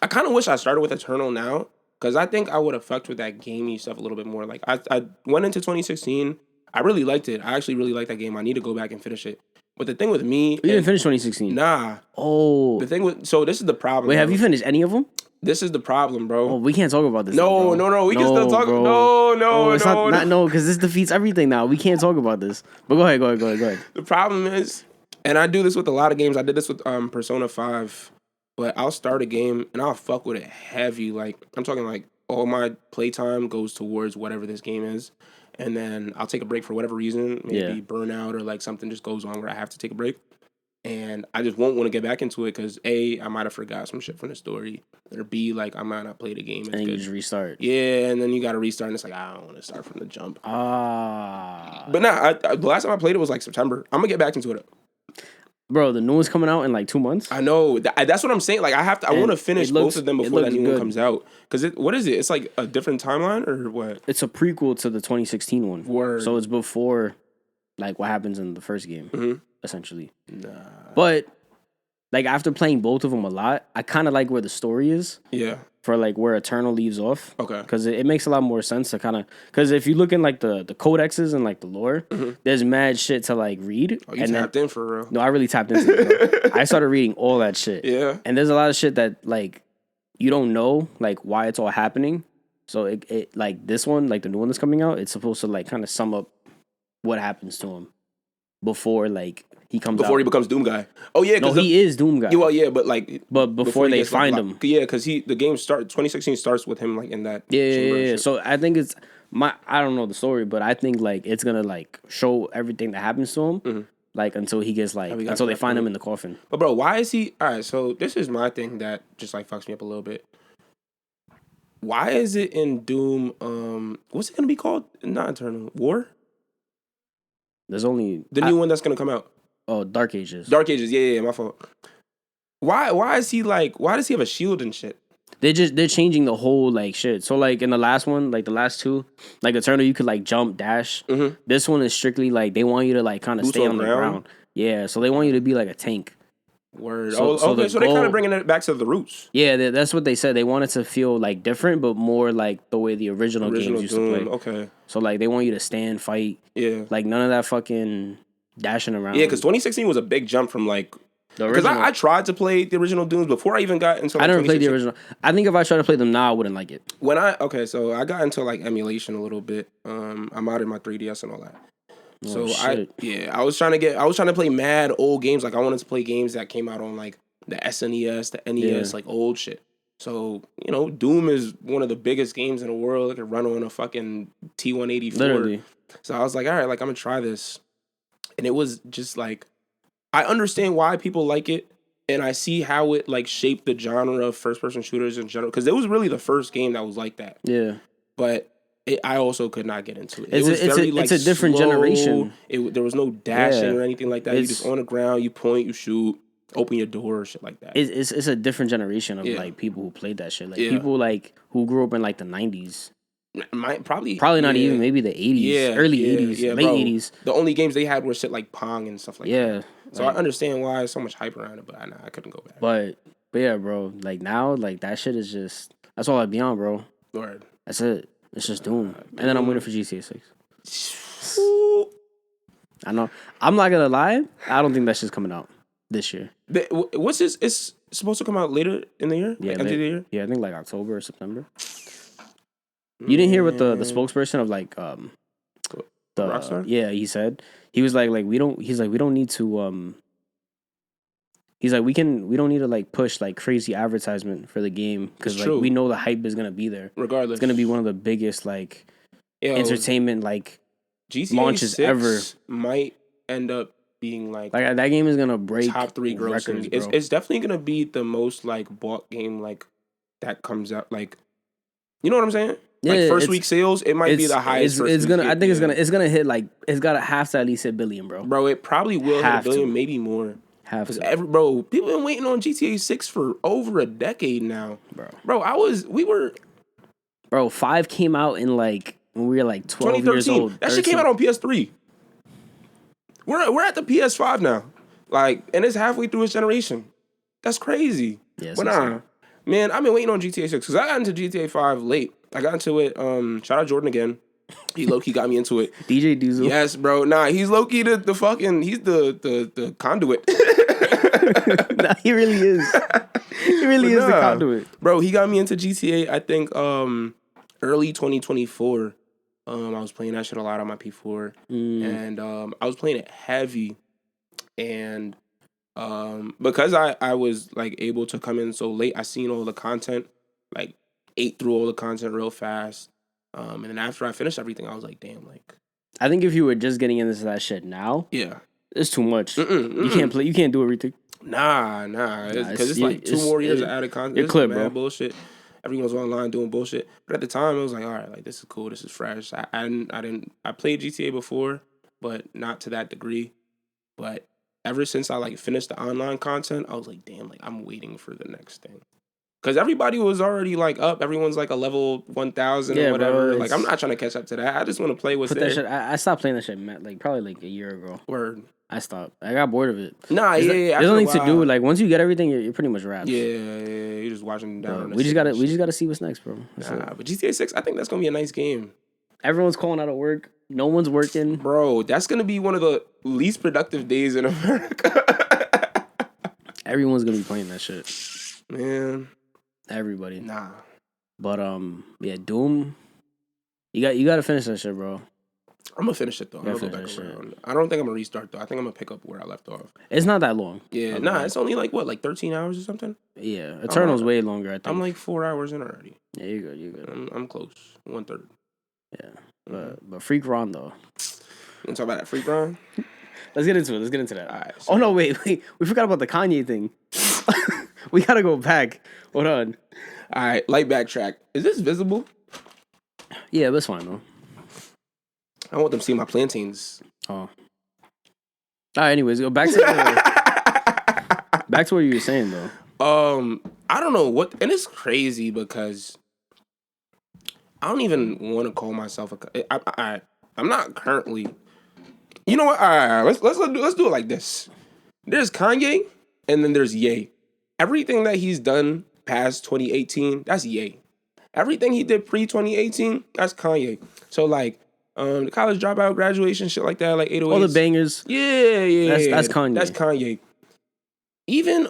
I kind of wish I started with Eternal now. Because I think I would have fucked with that gamey stuff a little bit more. Like, I went into 2016. I really liked it. I actually really liked that game. I need to go back and finish it. But the thing with me... You didn't finish 2016? Nah. Oh. The thing with... So, this is the problem. Wait, have you finished any of them? This is the problem, bro. Oh, we can't talk about this. No. We can still talk... Bro. No. Because this defeats everything now. We can't talk about this. But go ahead. The problem is... And I do this with a lot of games. I did this with Persona 5... But I'll start a game and I'll fuck with it heavy. Like, I'm talking like all my playtime goes towards whatever this game is. And then I'll take a break for whatever reason. Maybe burnout or like something just goes on where I have to take a break. And I just won't want to get back into it because A, I might have forgot some shit from the story. Or B, like I might not play the game. And you just restart. Yeah, and then you got to restart and it's like, I don't want to start from the jump. But the last time I played it was like September. I'm going to get back into it. Bro, the new one's coming out in like 2 months. I know. That's what I'm saying. Like, I want to finish both of them before that new one comes out. Because what is it? It's like a different timeline or what? It's a prequel to the 2016 one. Word. So it's before, like, what happens in the first game, essentially. Nah. But, like, after playing both of them a lot, I kind of like where the story is. Yeah. For, like, where Eternal leaves off. Okay. Because it makes a lot more sense to kind of... Because if you look in, like, the codexes and, like, the lore, there's mad shit to, like, read. Oh, you tapped in for real. No, I really tapped into it, bro. I started reading all that shit. Yeah. And there's a lot of shit that, like, you don't know, like, why it's all happening. So, it like, this one, like, the new one that's coming out, it's supposed to, like, kind of sum up what happens to him before, like... He comes before out. He becomes Doom Guy. Oh yeah, no, he is Doom Guy. Well, yeah, but like, before they find him, yeah, because the game starts 2016 starts with him like in that. Yeah. So I think it's I don't know the story, but I think like it's gonna like show everything that happens to him, like until he gets like until they find him in the coffin. But bro, why is he? All right, so this is my thing that just like fucks me up a little bit. Why is it in Doom? What's it gonna be called? Not Eternal War. There's only the new one that's gonna come out. Oh, Dark Ages. Dark Ages, yeah, my fault. Why is he like? Why does he have a shield and shit? They're changing the whole like shit. So like in the last one, like the last two, like Eternal, you could like jump, dash. This one is strictly like they want you to like kind of stay on the ground. Yeah, so they want you to be like a tank. Word. So they're kind of bringing it back to the roots. Yeah, that's what they said. They want it to feel like different, but more like the way the original games used to play. Okay. So like they want you to stand, fight. Yeah. Like none of that fucking dashing around. Yeah, because 2016 was a big jump from like... Because I tried to play the original Dooms before I even got into... Like, I never played the original. I think if I tried to play them now, I wouldn't like it. So I got into like emulation a little bit. I modded my 3DS and all that. I was trying to play mad old games. Like I wanted to play games that came out on like the SNES, the NES, like old shit. So, you know, Doom is one of the biggest games in the world. It can run on a fucking T184. Literally. So I was like, all right, like I'm gonna try this. And it was just like, I understand why people like it, and I see how it like shaped the genre of first-person shooters in general. Because it was really the first game that was like that. Yeah. But I also could not get into it. It's a different slow. Generation. There was no dashing or anything like that. You just on the ground, you point, you shoot, open your door, shit like that. It's a different generation of like people who played that shit. Like people like who grew up in like the 90s. Probably not even maybe the 80s, early 80s, late 80s. The only games they had were shit like Pong and stuff like that. So I understand why there's so much hype around it, but I couldn't go back. But yeah, bro, like now, like that shit is just that's all I be on, bro. Word. That's it. It's just Doom, and then I'm waiting for GTA 6. I know. I'm not gonna lie. I don't think that shit's coming out this year. What's this? It's supposed to come out later in the year. Yeah, like, end of the year. Yeah, I think like October or September. You didn't hear what the spokesperson of like Rockstar? Yeah, he said he was like we don't. He's like we don't need to. He's like we don't need to like push like crazy advertisement for the game because like we know the hype is gonna be there. Regardless, it's gonna be one of the biggest like entertainment like GTA launches 6 ever. Might end up being like that game is gonna break top 3 grossing. Records, it's definitely gonna be the most like bought game like that comes out like, you know what I'm saying? Yeah, like first week sales, it might be the highest. It's gonna. I think it's gonna hit like it's gotta have to at least hit $1 billion, bro. Bro, it probably will hit $1 billion, maybe more. Because people been waiting on GTA 6 for over a decade now, bro. Bro, 5 came out in like when we were like 12 years old. That shit came out on PS3. We're at the PS5 now, like, and it's halfway through its generation. That's crazy. Yeah, but man, I've been waiting on GTA 6 because I got into GTA 5 late. I got into it. Shout out Jordan again. He low-key got me into it. DJ Diesel. Yes, bro. Nah, he's low-key the fucking, he's the conduit. Nah, he really is. He really is the conduit. Bro, he got me into GTA, I think, early 2024. I was playing that shit a lot on my P4. And I was playing it heavy. And because I was, like, able to come in so late, I seen all the content, like, ate through all the content real fast. And then after I finished everything, I was like, damn, like. I think if you were just getting into that shit now, yeah, it's too much. You can't play. You can't do everything. Nah. Because it's like 2 more years of added content. You're clip, bro. Bullshit. Everyone's online doing bullshit. But at the time, it was like, all right, like this is cool. This is fresh. I played GTA before, but not to that degree. But ever since I like finished the online content, I was like, damn, like I'm waiting for the next thing. Because everybody was already, like, up. Everyone's, like, a level 1,000 or whatever. Bro, like, I'm not trying to catch up to that. I just want to play what's there. That shit, I stopped playing that shit, like, probably, like, a year ago. Word. I stopped. I got bored of it. Nah, yeah. There's nothing to do. Like, once you get everything, you're pretty much wrapped. Yeah. You're just watching down. We just gotta see what's next, bro. But GTA 6, I think that's going to be a nice game. Everyone's calling out of work. No one's working. Bro, that's going to be one of the least productive days in America. Everyone's going to be playing that shit. Man. Everybody. Nah. But yeah, Doom. You got to finish that shit, bro. I'm gonna finish it though. I'm gonna go back around. I don't think I'm gonna restart though. I think I'm gonna pick up where I left off. It's not that long. Yeah, it's only like what, like 13 hours or something. Yeah, Eternal's way longer. I think I'm like 4 hours in already. Yeah, you're good. I'm close. 1/3. Yeah, but Freak Ron though. You wanna talk about that Freak Ron? Let's get into that. All right, oh no, wait. We forgot about the Kanye thing. We gotta go back. Hold on. All right, light backtrack. Is this visible? Yeah, that's fine though. I want them to see my plantains. Oh. All right, anyways, go back to back to what you were saying though. I don't know what, and it's crazy because I don't even want to call myself I'm not currently. You know what? All right, let's do it like this. There's Kanye, and then there's Ye. Everything that he's done past 2018, that's Ye. Everything he did pre-2018, that's Kanye. So like, the college dropout, graduation, shit like that, like 808s. All the bangers. Yeah. That's Kanye. That's Kanye. Even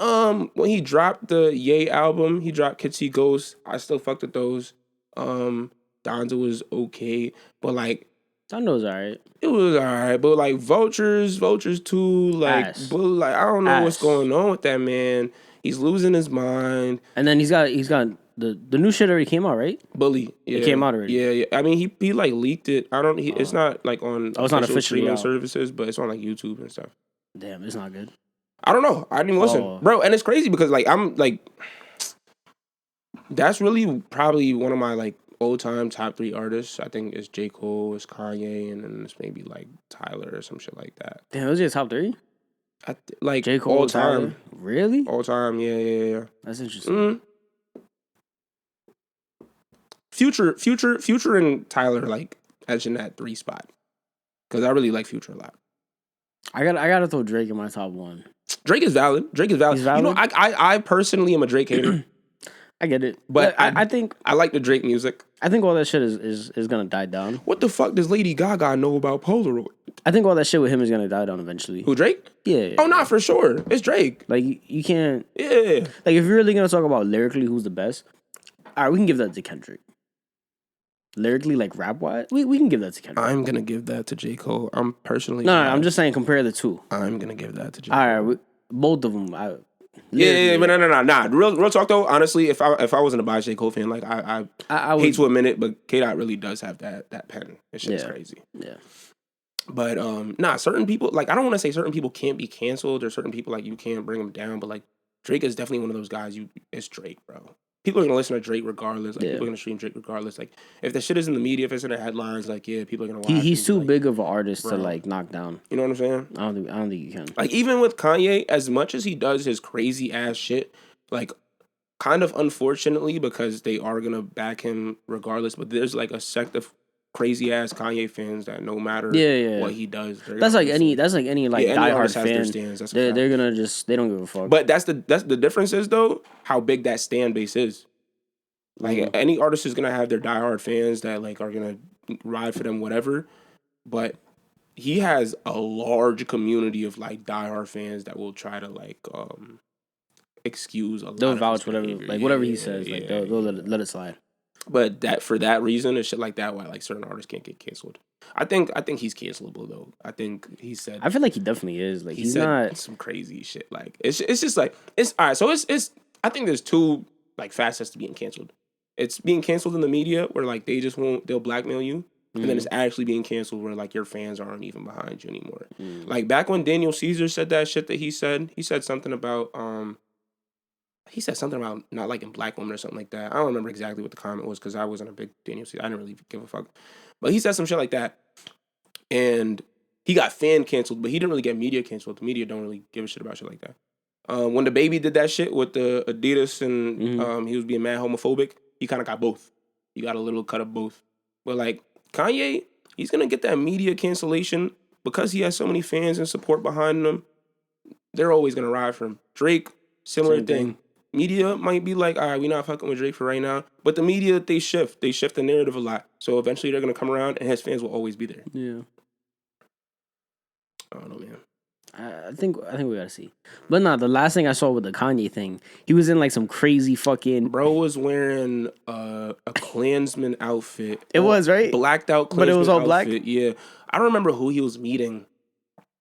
when he dropped the Ye album, he dropped Kids See Ghosts. I still fucked with those. Donda was okay, but like Donda's alright. It was alright, but like Vultures 2, like, but like I don't know what's going on with that man. He's losing his mind. And then he's got the new shit already came out, right? Bully. Yeah. It came out already. Yeah. I mean, he like leaked it. It's not like on it's not officially streaming services, but it's on like YouTube and stuff. Damn, it's not good. I don't know. I didn't even listen, bro. And it's crazy because like I'm like, that's really probably one of my like old time top 3 artists. I think it's J. Cole, it's Kanye, and then it's maybe like Tyler or some shit like that. Damn, those are your top 3? Like J. Cole, all time. Tyler? Really? All time, yeah. That's interesting. Future and Tyler like edging that 3 spot. Because I really like Future a lot. I gotta throw Drake in my top 1. Drake is valid. He's valid? You know, I personally am a Drake hater. I get it. But I think I like the Drake music. I think all that shit is gonna die down. What the fuck does Lady Gaga know about Polaroid? I think all that shit with him is gonna die down eventually. Who, Drake? Yeah. Oh, not for sure. It's Drake. Like you can't. Yeah. Like if you're really gonna talk about lyrically who's the best, all right, we can give that to Kendrick. lyrically, like rap wise, we can give that to Kendrick. I'm gonna give that to J. Cole. I'm personally no, I'm just saying compare the two. I'm gonna give that to J. Cole. All right, both of them. Yeah, but no. Real talk though. Honestly, if I wasn't a biased J. Cole fan, like I hate to admit it, but K. Dot really does have that pen. That shit's crazy. Yeah. But certain people, like I don't want to say certain people can't be canceled or certain people like you can't bring them down, but like Drake is definitely one of those guys. It's Drake, bro. People are gonna listen to Drake regardless. Like people are gonna stream Drake regardless. Like if the shit is in the media, if it's in the headlines, like people are gonna watch. He's too big of an artist to like knock down. You know what I'm saying? I don't think you can. Like even with Kanye, as much as he does his crazy ass shit, like kind of unfortunately because they are gonna back him regardless. But there's like a sect of crazy ass Kanye fans that no matter what he does, that's like any like diehard fan. They're gonna they don't give a fuck. But that's the difference is though how big that stan base is. Like any artist is gonna have their diehard fans that like are gonna ride for them, whatever. But he has a large community of like diehard fans that will try to like excuse a lot. They'll vouch whatever he says. Like they'll let it slide. But for that reason and shit like that, why like certain artists can't get canceled. I think he's cancelable though. I think he said. I feel like he definitely is. Like he's not some crazy shit. Like it's just like it's all right. So it's. I think there's two like facets to being canceled. It's being canceled in the media where like they'll blackmail you, and then it's actually being canceled where like your fans aren't even behind you anymore. Like back when Daniel Caesar said that shit that he said something about He said something about not liking black women or something like that. I don't remember exactly what the comment was because I wasn't a big Daniel Caesar. I didn't really give a fuck. But he said some shit like that. And he got fan canceled, but he didn't really get media canceled. The media don't really give a shit about shit like that. When the baby did that shit with the Adidas and he was being mad homophobic, he kind of got both. He got a little cut of both. But like Kanye, he's going to get that media cancellation because he has so many fans and support behind him. They're always going to ride for him. Drake, similar thing. Media might be like, all right, we're not fucking with Drake for right now. But the media, they shift the narrative a lot. So eventually they're going to come around and his fans will always be there. Yeah. I don't know, man. I think we gotta see. But nah, the last thing I saw with the Kanye thing, he was in like some crazy fucking... Bro was wearing a Klansman outfit. It was, right? Blacked out Klansman but it was all outfit. black? Yeah. I don't remember who he was meeting.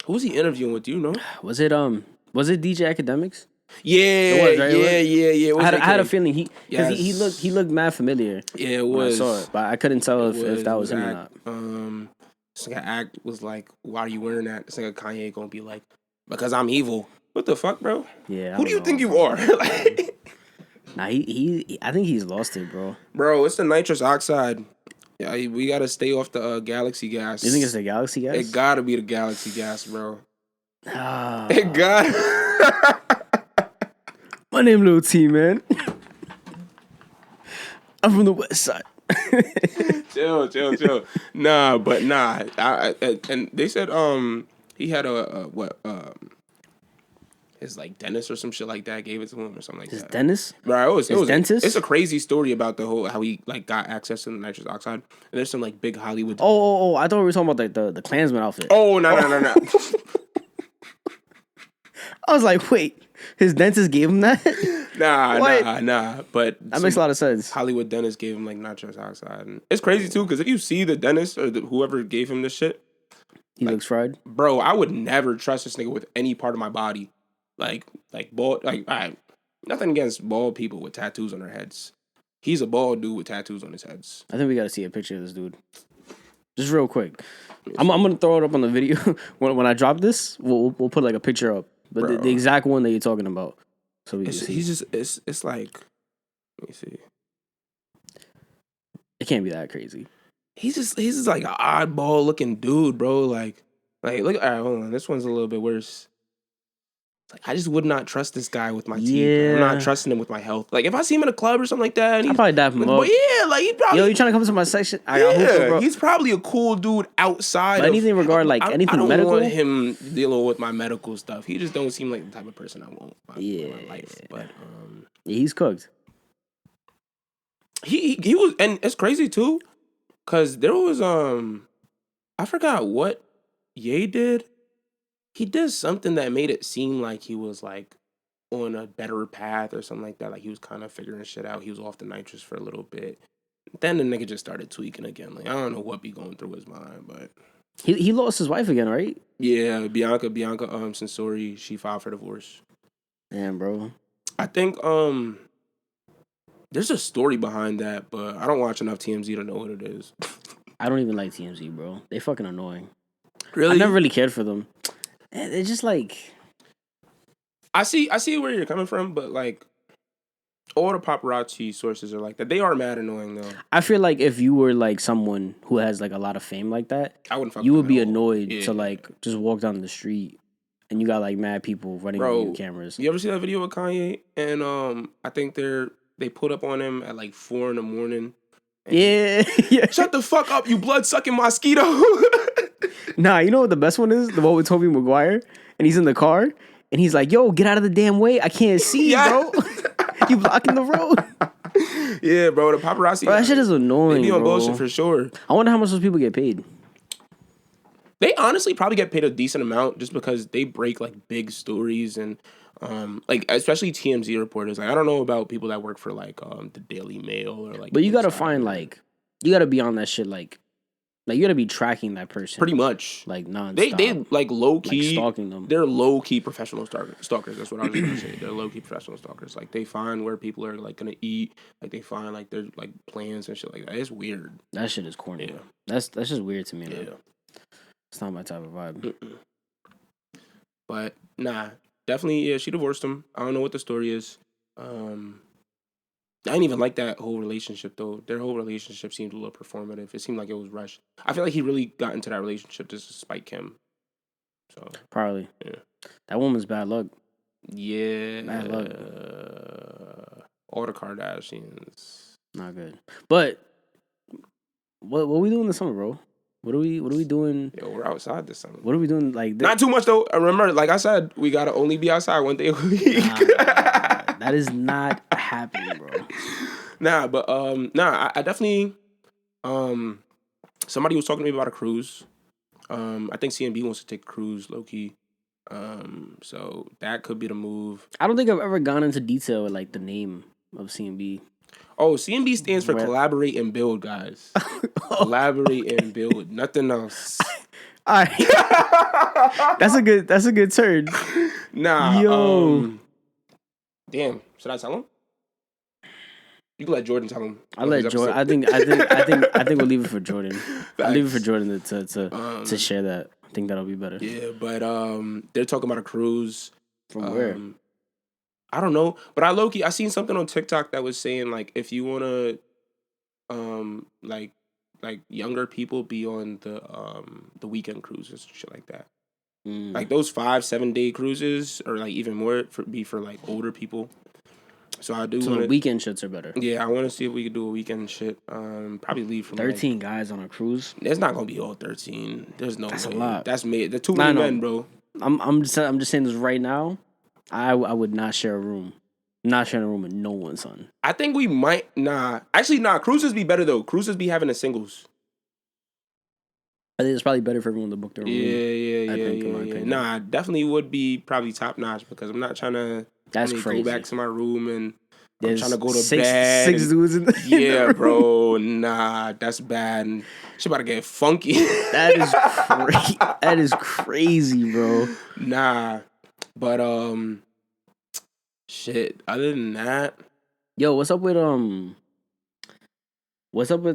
Who was he interviewing with? Do you know? Was it DJ Academics? Yeah, it was, right? Yeah. I had a feeling he looked mad familiar. Yeah, it was. I saw it, but I couldn't tell if that was him or not. This nigga Act was like, "Why are you wearing that?" This nigga Kanye gonna be like, "Because I'm evil." What the fuck, bro? Yeah. Who do you think you are? Nah, I think he's lost it, bro. Bro, it's the nitrous oxide. Yeah, we gotta stay off the galaxy gas. You think it's the galaxy gas? It gotta be the galaxy gas, bro. Ah. It got. My name Lil T, man. I'm from the west side. Chill. Nah. And they said he had his like dentist or some shit like that gave it to him or something like that. His dentist? Right, it was dentist? It's a crazy story about the whole how he like got access to the nitrous oxide. And there's some like big Hollywood. Oh! I thought we were talking about like the Klansman outfit. Oh no! I was like, wait, his dentist gave him that? Nah. But that makes a lot of sense. Hollywood dentist gave him like nitrous oxide, and it's crazy too because if you see the dentist or whoever gave him this shit, he looks fried. Bro, I would never trust this nigga with any part of my body, like bald. Like, nothing against bald people with tattoos on their heads. He's a bald dude with tattoos on his heads. I think we got to see a picture of this dude, just real quick. I'm gonna throw it up on the video when I drop this. We'll put like a picture up. But the exact one that you're talking about. So it's like, let me see. It can't be that crazy. He's just like an oddball looking dude, bro. Like look. All right, hold on. This one's a little bit worse. Like, I just would not trust this guy with my teeth. Yeah. I'm not trusting him with my health. Like if I see him in a club or something like that, I'd probably dap him up. But yeah, like he probably. Yo, you trying to come to my section? Bro. He's probably a cool dude outside. But anything regarding like anything medical. I don't want him dealing with my medical stuff. He just don't seem like the type of person I want in my life. But he's cooked. He was, and it's crazy too, cause there was I forgot what Ye did. He did something that made it seem like he was like on a better path or something like that. Like he was kind of figuring shit out. He was off the nitrous for a little bit. Then the nigga just started tweaking again. Like I don't know what be going through his mind, but he lost his wife again, right? yeah, Bianca Sensori, she filed for divorce. Damn, bro. I think there's a story behind that, but I don't watch enough TMZ to know what it is. I don't even like TMZ, bro. They fucking annoying. Really? I never really cared for them. They're just like... I see where you're coming from, but like all the paparazzi sources are like that. They are mad annoying though. I feel like if you were like someone who has like a lot of fame like that, I wouldn't fuck you with would them be at all. annoyed Yeah. to like just walk down the street and you got like mad people running on your cameras. You ever see that video with Kanye? And I think they pulled up on him at like 4 a.m. Yeah. Yeah. Shut the fuck up, you blood sucking mosquito. Nah, you know what the best one is? The one with Tobey Maguire, and he's in the car, and he's like, "Yo, get out of the damn way! I can't see, bro. You blocking the road." Yeah, bro. The paparazzi. Bro, that shit is annoying. They be on bro. bullshit for sure. I wonder how much those people get paid. They honestly probably get paid a decent amount just because they break like big stories and like especially TMZ reporters. Like I don't know about people that work for like the Daily Mail or like. But you gotta find like you gotta be on that shit like you gotta be tracking that person pretty much like nonstop. They like low key like stalking them. They're low key professional stalkers. That's what I was gonna say. They're low key professional stalkers. Like they find where people are like gonna eat. Like they find like their like plans and shit like that. It's weird. That shit is corny. Yeah. That's just weird to me. Yeah. It's not my type of vibe. Mm-mm. But nah, definitely yeah. She divorced him. I don't know what the story is. I didn't even like that whole relationship though. Their whole relationship seemed a little performative. It seemed like it was rushed. I feel like he really got into that relationship just to spite Kim. So Probably. Yeah. That woman's bad luck. Yeah. Bad luck. All the Kardashians. Not good. But what we doing this summer, bro? What are we doing? Yo, we're outside this summer. What are we doing? Like not too much though. Remember, like I said, we gotta only be outside one day a week. That is not happening, bro. Nah, but I definitely somebody was talking to me about a cruise. I think CNB wants to take a cruise, low key. So that could be the move. I don't think I've ever gone into detail with like the name of CNB. Oh, CNB stands for collaborate and build, guys. Collaborate and build. Nothing else. All right. That's a good turn. Nah. Yo. Damn. Should I tell him? You can let Jordan tell him. I'll let Jordan. I think we'll leave it for Jordan. I'll leave it for Jordan to share that. I think that'll be better. Yeah, but they're talking about a cruise. From where? I don't know, but I seen something on TikTok that was saying like if you wanna, like younger people be on the weekend cruises and shit like that. Like those 5-7 day cruises or like even more for like older people. So I do. So the weekend shits are better. Yeah, I want to see if we could do a weekend shit. Probably leave from 13 guys on a cruise. It's not gonna be all 13. There's no. That's way. a lot. That's made. They're too many men, bro. I'm just saying this right now. I would not share a room. Not sharing a room with no one, son. I think we might. Nah. Actually, nah. Cruises be better though. Cruises be having the singles. I think it's probably better for everyone to book their room. Yeah. In my opinion. Nah, definitely would be probably top notch because I'm not trying to. That's crazy. Go back to my room and There's I'm trying to go to bed. Six dudes in the yeah, bro. Nah, that's bad. And she about to get funky. That is crazy, bro. Nah, but shit. Other than that, yo, what's up with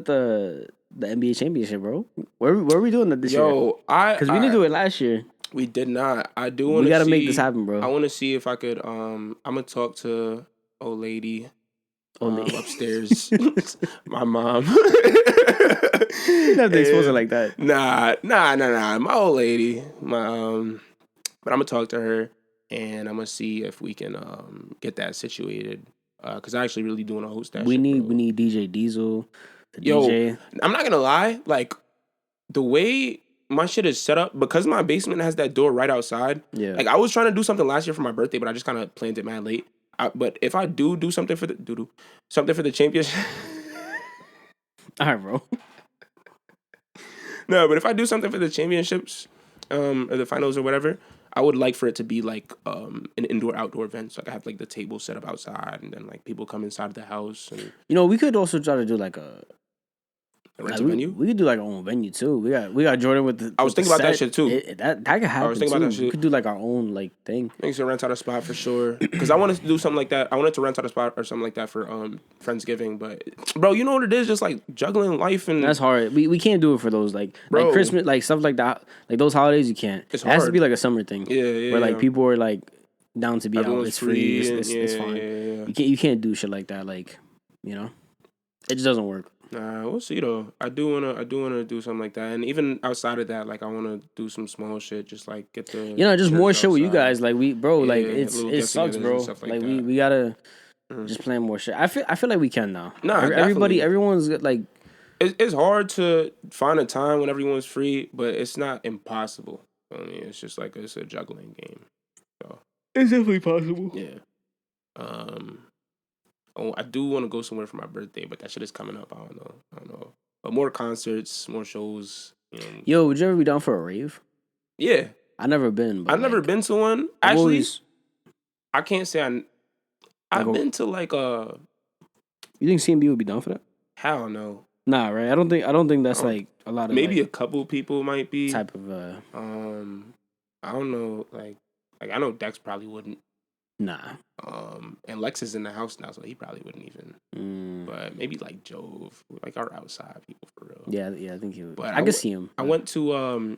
the NBA championship, bro? Where are we doing that this year? Yo, because we didn't do it last year. We did not. I do want to. We gotta make this happen, bro. I want to see if I could. I'm gonna talk to old lady upstairs. My mom. You don't have to expose it like that. Nah. My old lady. But I'm gonna talk to her and I'm gonna see if we can get that situated. Because I actually really do want to host that. We need DJ Diesel. DJ. I'm not gonna lie. Like the way my shit is set up, because my basement has that door right outside. Yeah. Like I was trying to do something last year for my birthday, but I just kind of planned it mad late. But if I do something for the championship. All right, bro. No, but if I do something for the championships, or the finals or whatever, I would like for it to be like an indoor-outdoor event. So I have like the table set up outside, and then like people come inside of the house. And we could also try to do like a Rent a venue. We could do like our own venue too. We got Jordan with the. I was thinking about that shit too. That could happen. I was thinking about that shit. We could do like our own like thing. Thanks to rent out a spot for sure. Because I wanted to do something like that. I wanted to rent out a spot or something like that for Friendsgiving. But bro, you know what it is? Just like juggling life and that's hard. We can't do it for those like Christmas, like stuff like that. Like those holidays, you can't. It has to be like a summer thing. Yeah. Where like people are like down to be Everyone's out. It's free. It's fine. Yeah. You can't do shit like that. Like it just doesn't work. Nah, we'll see though. I do wanna do something like that, and even outside of that, like I wanna do some small shit, just like get the just more shit with you guys. Like like it sucks, bro. Like we gotta just plan more shit. I feel like we can now. Nah, everyone's like. It's hard to find a time when everyone's free, but it's not impossible. I mean, it's just like it's a juggling game. So it's definitely possible. Yeah. Oh, I do want to go somewhere for my birthday, but that shit is coming up. I don't know. But more concerts, more shows. Yo, would you ever be down for a rave? Yeah. I've never been. But I've never been to one. Actually, I can't say I've been to like a. You think CMB would be down for that? Hell no. Nah, right? I don't think that's like a lot of. Maybe a couple people might be type of. I don't know. Like I know Dex probably wouldn't. Nah. And Lex is in the house now, so he probably wouldn't even. But maybe like Jove, like our outside people for real. Yeah, I think he would. But I could see him. I went to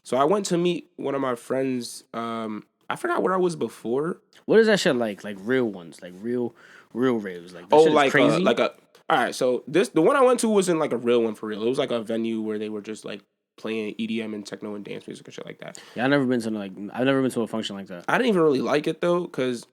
so I went to meet one of my friends. I forgot where I was before. What is that shit like? Like real ones, like real raves, like crazy. All right, so the one I went to wasn't like a real one for real. It was like a venue where they were just like playing EDM and techno and dance music and shit like that. Yeah, I've never been to a function like that. I didn't even really like it though, cause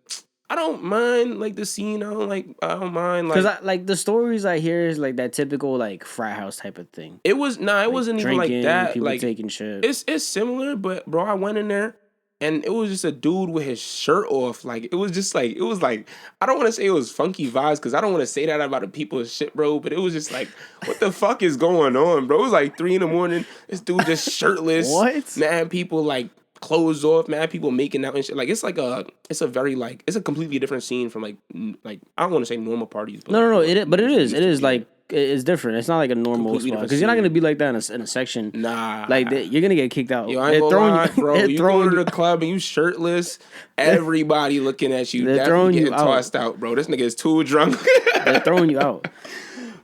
I don't mind like the scene. I don't mind like because the stories I hear is like that typical like frat house type of thing. It wasn't drinking, even like that. People like taking shit. It's similar, but bro, I went in there. And it was just a dude with his shirt off. Like, it was like, I don't want to say it was funky vibes because I don't want to say that about the people's shit, bro. But it was just like, what the fuck is going on, bro? It was like 3 a.m. This dude just shirtless. What? Mad people like clothes off. Mad people making out and shit. Like, it's a very like, it's a completely different scene from like I don't want to say normal parties. But no. It is like. It's different. It's not like a normal spot because you're not gonna be like that in a section. Nah, like you're gonna get kicked out. Yo, I ain't gonna lie, bro. You go to the club and you shirtless. Everybody looking at you. They're throwing you tossed out, bro. This nigga is too drunk. They're throwing you out.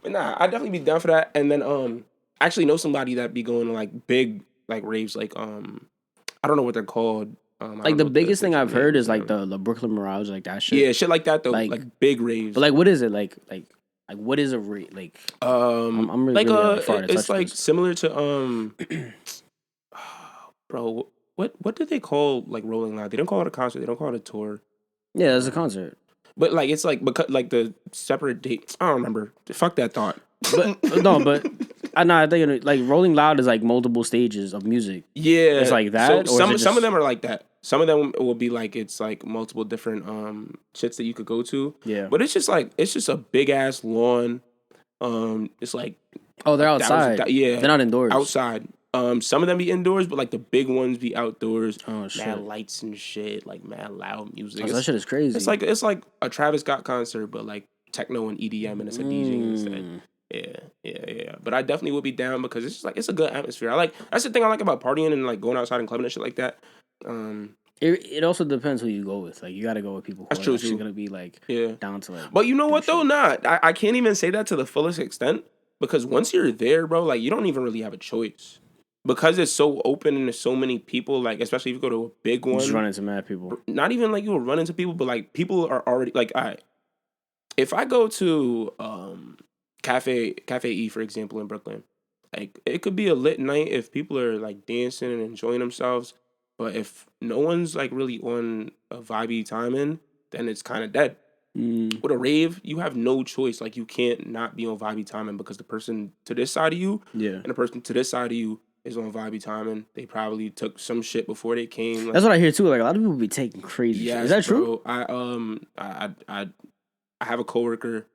But nah, I'd definitely be down for that. And then I actually know somebody that be going to like big like raves. Like I don't know what they're called. Like the biggest thing I've heard is like the Brooklyn Mirage, like that shit. Yeah, shit like that though. Like big raves. But like, what is it like? Like what is a rave? Like I'm really, like really far to touch it's like this. similar to bro, what do they call like Rolling Loud? They don't call it a concert. They don't call it a tour. Yeah, it's a concert. But like it's like because like the separate date. I don't remember. Fuck that thought. But no, but I think like Rolling Loud is like multiple stages of music. Yeah, it's like that. So some of them are like that. Some of them will be like it's like multiple different shits that you could go to. Yeah, but it's just a big ass lawn. It's like they're outside. They're not indoors. Outside. Some of them be indoors, but like the big ones be outdoors. Oh shit! Mad lights and shit, like mad loud music. That shit is crazy. It's like a Travis Scott concert, but like techno and EDM, and it's a DJ instead. Yeah. But I definitely would be down because it's just like it's a good atmosphere. That's the thing I like about partying and like going outside and clubbing and shit like that. It also depends who you go with. Like you got to go with people who are actually gonna be like down to like. But you know what though? I can't even say that to the fullest extent because once you're there, bro, like you don't even really have a choice because it's so open and there's so many people. Like especially if you go to a big one, just run into mad people. Not even like you will run into people, but like people are already like, all right. If I go to Cafe E, for example, in Brooklyn, like it could be a lit night if people are like dancing and enjoying themselves. But if no one's like really on a vibey timing, then it's kind of dead. With a rave, you have no choice. Like you can't not be on vibey timing because the person to this side of you, and the person to this side of you is on vibey timing. They probably took some shit before they came. Like, that's what I hear too. Like a lot of people be taking crazy shit. Is that true? I have a coworker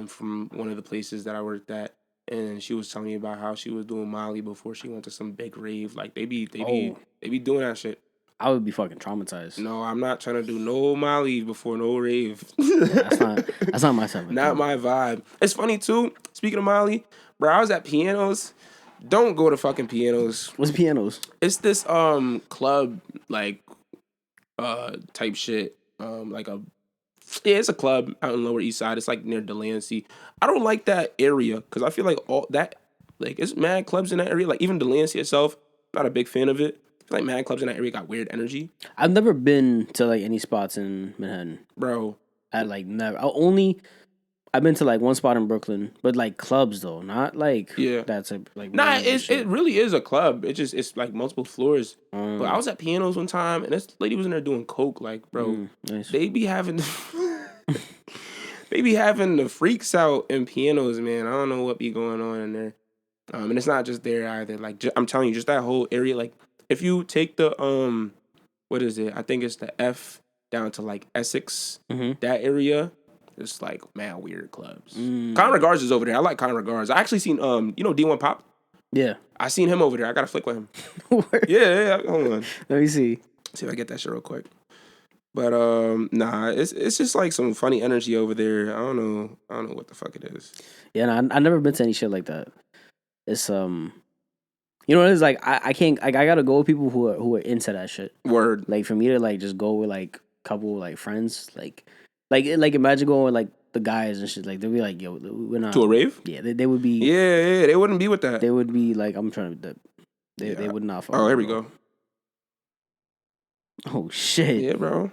from one of the places that I worked at, and she was telling me about how she was doing Molly before she went to some big rave. Like they be doing that shit. I would be fucking traumatized. No, I'm not trying to do no Molly before no rave. That's not my type of Not thing. my vibe. It's funny too. Speaking of Molly, bro, I was at Pianos. Don't go to fucking Pianos. What's Pianos? It's this club like type shit. It's a club out in Lower East Side. It's like near Delancey. I don't like that area because I feel like all that like it's mad clubs in that area. Like even Delancey itself, not a big fan of it. I feel like mad clubs in that area got weird energy. I've never been to like any spots in Manhattan, bro. I like never. I've been to like one spot in Brooklyn, but like clubs though, not like that's a like. Nah, it really is a club. It's like multiple floors. But I was at Pianos one time, and this lady was in there doing coke. Like, bro, nice. they be having the freaks out in Pianos, man. I don't know what be going on in there. And it's not just there either. Like, I'm telling you, just that whole area. Like, if you take the what is it? I think it's the F down to like Essex, that area. It's like man weird clubs. Conrad Regards is over there. I like Conrad Regards. I actually seen D1 Pop. Yeah, I seen him over there. I got a flick with him. yeah. Hold on. Let me see if I get that shit real quick. But nah, it's just like some funny energy over there. I don't know what the fuck it is. Yeah, I never been to any shit like that. It's you know, it's like I can't. Like, I gotta go with people who are into that shit. Word. Like for me to like just go with like a couple like friends, like imagine going with like the guys and shit. Like they'd be like, yo, we're not to a rave. Yeah, they would be. Yeah, they wouldn't be with that. They would be like, I'm trying to. They would not. Oh, here we go. Oh shit. Yeah, bro.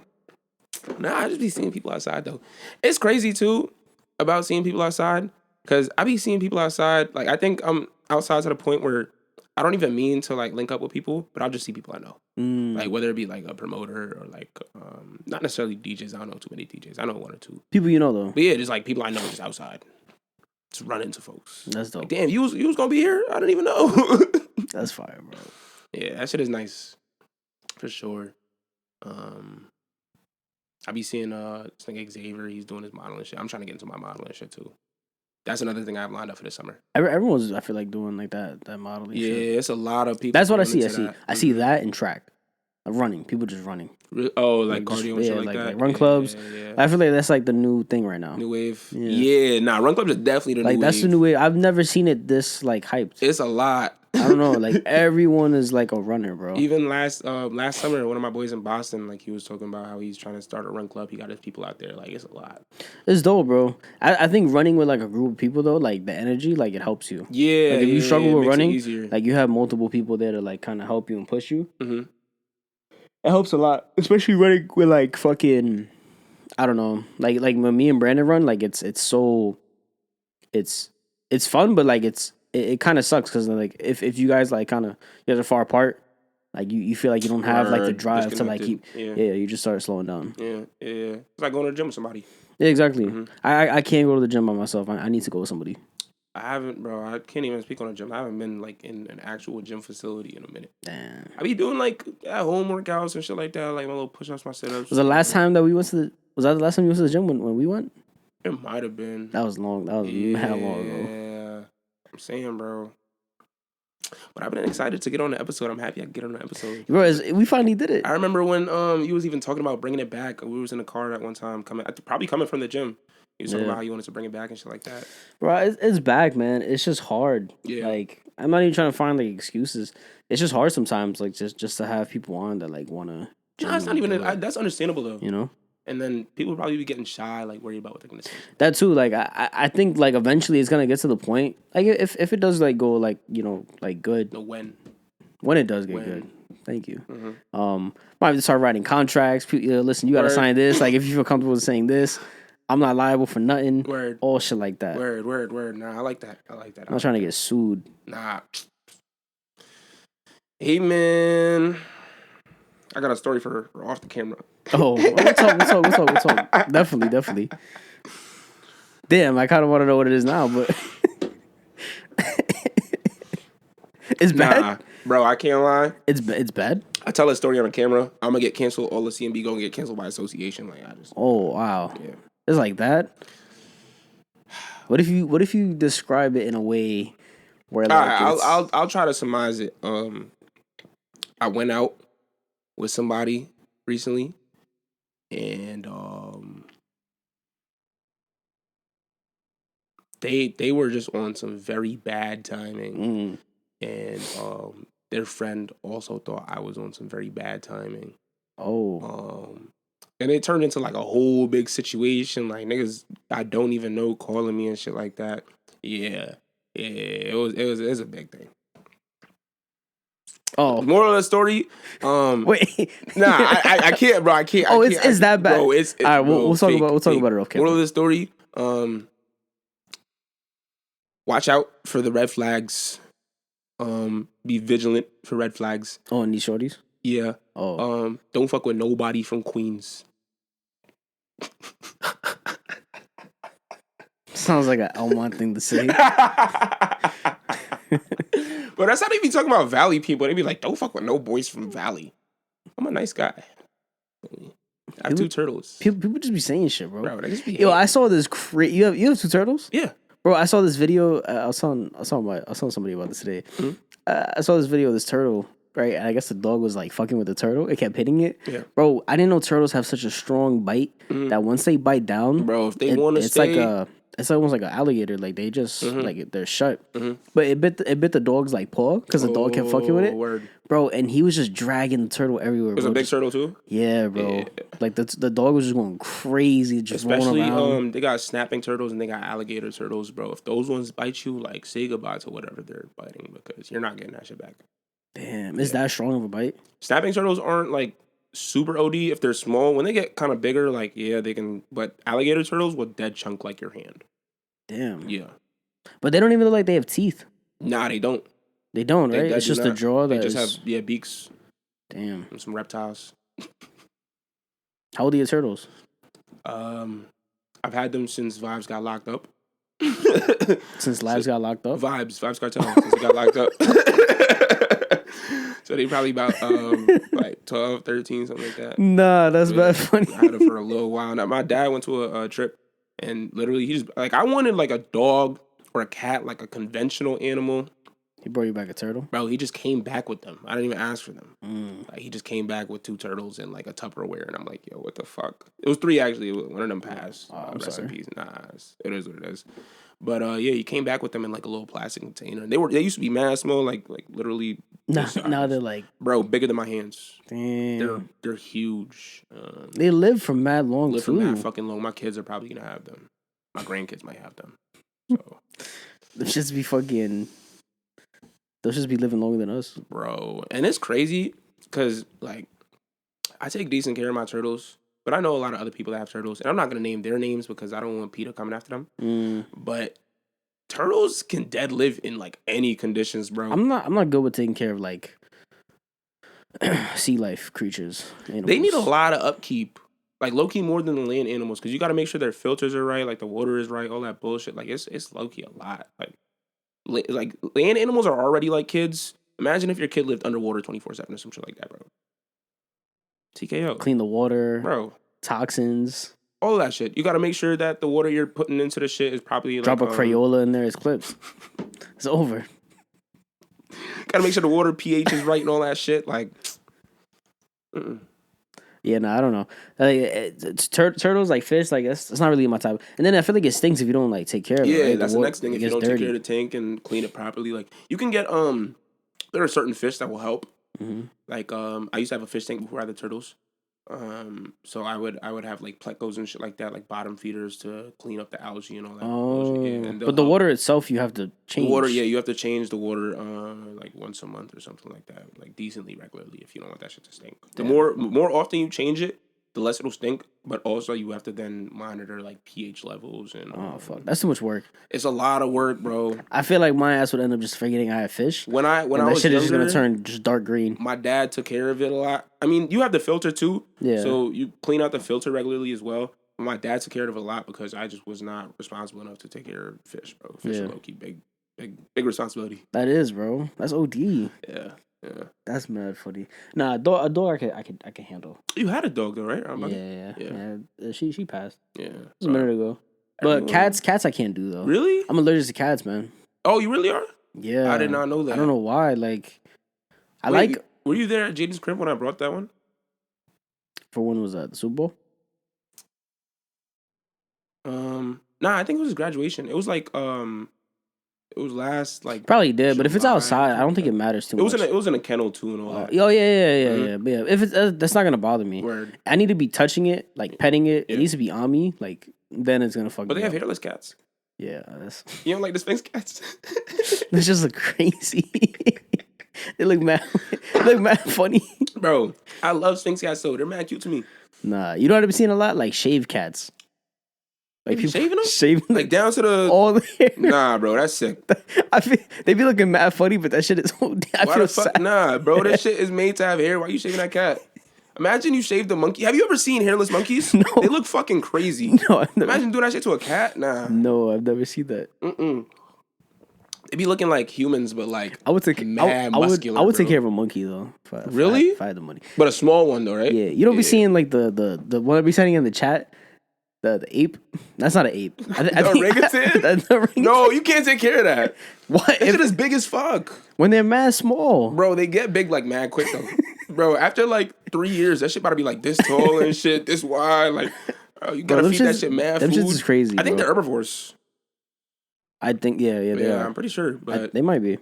Nah, I just be seeing people outside though. It's crazy too about seeing people outside because I be seeing people outside. Like I think I'm outside to the point where I don't even mean to like link up with people, but I'll just see people I know. Like whether it be like a promoter or like not necessarily DJs. I don't know too many DJs. I know one or two people you know though. But yeah, just like people I know just outside, just run into folks. That's dope. Like, damn, you was gonna be here? I didn't even know. That's fire, bro. Yeah, that shit is nice for sure. I be seeing this nigga Xavier. He's doing his modeling shit. I'm trying to get into my modeling shit too. That's another thing I have lined up for this summer. Everyone's, I feel like, doing like that modeling shit. Yeah, it's a lot of people. That's what I see. I see that in track. Running. People just running. Oh, like cardio and shit like that? Like run clubs. Yeah. I feel like that's like the new thing right now. New wave. Yeah, run clubs is definitely the new wave. Like that's the new wave. I've never seen it this like hyped. It's a lot. I don't know. Like everyone is like a runner, bro. Even last summer, one of my boys in Boston, like he was talking about how he's trying to start a run club. He got his people out there. Like it's a lot. It's dope, bro. I think running with like a group of people though, like the energy, like it helps you. Yeah. Like if you struggle with running, like you have multiple people there to like kind of help you and push you. It helps a lot, especially running with like fucking, I don't know, like when me and Brandon run, like it's fun, but like it kind of sucks because like if you guys like kind of you guys are far apart, like you feel like you don't have like the drive to like keep you just start slowing down. Yeah. It's like going to the gym with somebody. Yeah, exactly. I can't go to the gym by myself. I need to go with somebody. I haven't, bro. I can't even speak on a gym. I haven't been like in an actual gym facility in a minute. Damn. I be doing like at home workouts and shit like that, like my little push-ups, my sit-ups. Was the last time that we went to the? Was that the last time you went to the gym when we went? It might have been. That was long. That was mad long ago. Yeah, I'm saying, bro. But I've been excited to get on the episode. I'm happy I can get on the episode. Bro, we finally did it. I remember when you was even talking about bringing it back. We was in the car at one time, probably coming from the gym. You was talking about how you wanted to bring it back and shit like that. Bro, it's back, man. It's just hard. Yeah. Like, I'm not even trying to find, like, excuses. It's just hard sometimes, like, just to have people on that, like, want to... No, it's not even... that's understandable, though. You know? And then people probably be getting shy, like, worried about what they're going to say. That, too. Like, I think, like, eventually it's going to get to the point... Like, if it does, like, go, like, you know, like, good... No, when. When it does get good. Thank you. Might have to start writing contracts. Listen, you got to sign this. Like, if you feel comfortable with saying this... I'm not liable for nothing. Word. All shit like that. Word. Nah, I like that. I'm not trying to get sued. Nah. Hey, man. I got a story for off the camera. Oh, what's up? Definitely. Damn, I kind of want to know what it is now, but... It's bad? Nah, bro, I can't lie. It's bad? I tell a story on the camera, I'm going to get canceled. All the CMB going to get canceled by association. Like, I just... Oh, wow. Yeah. It's like that. What if you describe it in a way where like I'll try to surmise it. I went out with somebody recently, and they were just on some very bad timing, and their friend also thought I was on some very bad timing. And it turned into like a whole big situation, like niggas I don't even know calling me and shit like that. Yeah, it was a big thing. Oh, moral of the story. Wait, nah, I can't, bro. I can't. Oh, I can't, it's that bad. Bro, it's all right. bro, We'll talk about it off camera. Moral of the story. Watch out for the red flags. Be vigilant for red flags. Oh, and these shorties. Yeah. Oh. Don't fuck with nobody from Queens. Sounds like an Elmont thing to say. But that's how they be talking about Valley people. They be like, don't fuck with no boys from Valley. I'm a nice guy. I have 2 turtles. People just be saying shit, bro. They just be Yo, I saw this crazy. You have 2 turtles? Yeah. Bro, I saw this video. I was telling somebody about this today. Mm-hmm. I saw this video of this turtle, right? And I guess the dog was like fucking with the turtle. It kept hitting it. Yeah. Bro, I didn't know turtles have such a strong bite that once they bite down, bro, if they want to stay, it's almost like an alligator. Like they just like they're shut. But it bit the dog's like paw because the dog kept fucking with it. Word. Bro, and he was just dragging the turtle everywhere. It was a big turtle too? Yeah, bro. Yeah. Like the dog was just going crazy, just especially rolling around. They got snapping turtles and they got alligator turtles, bro. If those ones bite you, like say goodbye to whatever they're biting because you're not getting that shit back. Damn, is that strong of a bite? Snapping turtles aren't like super OD if they're small. When they get kind of bigger, like yeah, they can. But alligator turtles will dead chunk like your hand. Damn. Yeah. But they don't even look like they have teeth. Nah, they don't. They don't, right? It's just the jaw that just have beaks. Damn. And some reptiles. How old are your turtles? I've had them since Vibes got locked up. Since Lives got locked up? Vibes Cartel since it got locked up. So they probably about like 12, 13, something like that. Nah, that's bad funny. I had them for a little while. Now, my dad went to a trip and literally he just like I wanted like a dog or a cat, like a conventional animal. He brought you back a turtle? Bro, he just came back with them. I didn't even ask for them. Like, he just came back with 2 turtles and like a Tupperware, and I'm like, yo, what the fuck? It was 3 actually. One of them passed. Rest in peace. Nah, it is what it is. But yeah, he came back with them in like a little plastic container. And they used to be mad small, like literally. Now they're like, bro, bigger than my hands. Damn. They're huge. They live for mad long live too. For mad fucking long. My kids are probably gonna have them. My grandkids might have them. So they'll just be fucking. They'll just be living longer than us, bro. And it's crazy because like I take decent care of my turtles. But I know a lot of other people that have turtles, and I'm not gonna name their names because I don't want PETA coming after them. But turtles can dead live in like any conditions, bro. I'm not good with taking care of like sea life creatures. Animals. They need a lot of upkeep, like low key more than the land animals, because you got to make sure their filters are right, like the water is right, all that bullshit. Like it's low key a lot. Like land animals are already like kids. Imagine if your kid lived underwater 24/7 or some shit like that, bro. TKO. Clean the water, bro. Toxins, all that shit. You got to make sure that the water you're putting into the shit is properly. Drop a Crayola in there, it's clips. It's over. Got to make sure the water pH is right and all that shit. Like, yeah, no, I don't know. Like turtles, like fish, like that's not really my type. And then I feel like it stinks if you don't like take care of it. Yeah, right? That's the next thing. If you don't take care of the tank and clean it properly, like you can get there are certain fish that will help. Mm-hmm. Like I used to have a fish tank before I had the turtles. So I would have like plecos and shit like that, like bottom feeders to clean up the algae and all that. Oh, yeah. But the water itself, you have to change. The water, yeah, you have to change the water like once a month or something like that, like decently regularly if you don't want that shit to stink. The more often you change it, the less it'll stink. But also you have to then monitor like pH levels and. Oh fuck, that's too much work. It's a lot of work, bro. I feel like my ass would end up just forgetting I had fish. When I was that shit younger, is just gonna turn just dark green. My dad took care of it a lot. I mean, you have the filter too. Yeah. So you clean out the filter regularly as well. But my dad took care of it a lot because I just was not responsible enough to take care of fish, bro. Fish are low key big responsibility. That is, bro. That's OD. Yeah. Yeah. That's mad funny. Nah, a dog I can handle. You had a dog though, right? Yeah. She passed. Yeah. It was a minute ago. But cats I can't do though. Really? I'm allergic to cats, man. Oh, you really are? Yeah. I did not know that. I don't know why. Like, Were you there at Jaden's crib when I brought that one? For when was that? The Super Bowl? Nah, I think it was his graduation. It was like it was last like Probably did, but if it's July, outside, I don't think it matters too much. It was in a kennel too and all that. Oh yeah. If it's that's not gonna bother me. Word. I need to be touching it, like petting it. Yeah. It needs to be on me, like then it's gonna fuck. But they have up. hairless cats. Yeah, that's... You don't like the Sphinx cats? They just look crazy. They look mad. They look mad funny, bro. I love Sphinx cats though. They're mad cute to me. Nah, you know what I've been seeing a lot, like shaved cats. Like people shaving them, like down to the all the hair. Nah, bro, that's sick. I feel they be looking mad funny, but that shit is. I Why feel the fuck? sad. Nah, bro, that shit is made to have hair. Why you shaving that cat? Imagine you shaved a monkey. Have you ever seen hairless monkeys? No. They look fucking crazy. No, imagine doing that shit to a cat. Nah. No, I've never seen that. They be looking like humans, but like I would take mad muscular. I would take care of a monkey though. Really? If I had the money. But a small one though, right? Yeah, you don't be seeing like the one I be sending in the chat. The ape? That's not an ape. The orangutan? No, you can't take care of that. What? That shit is big as fuck. When they're mad small. Bro, they get big like mad quick though. Bro, after like 3 years, that shit about to be like this tall and shit, this wide. Like, you gotta feed that shit mad food. Them shit is crazy. I think they're herbivores. I think, yeah, they are. I'm pretty sure. But they might be.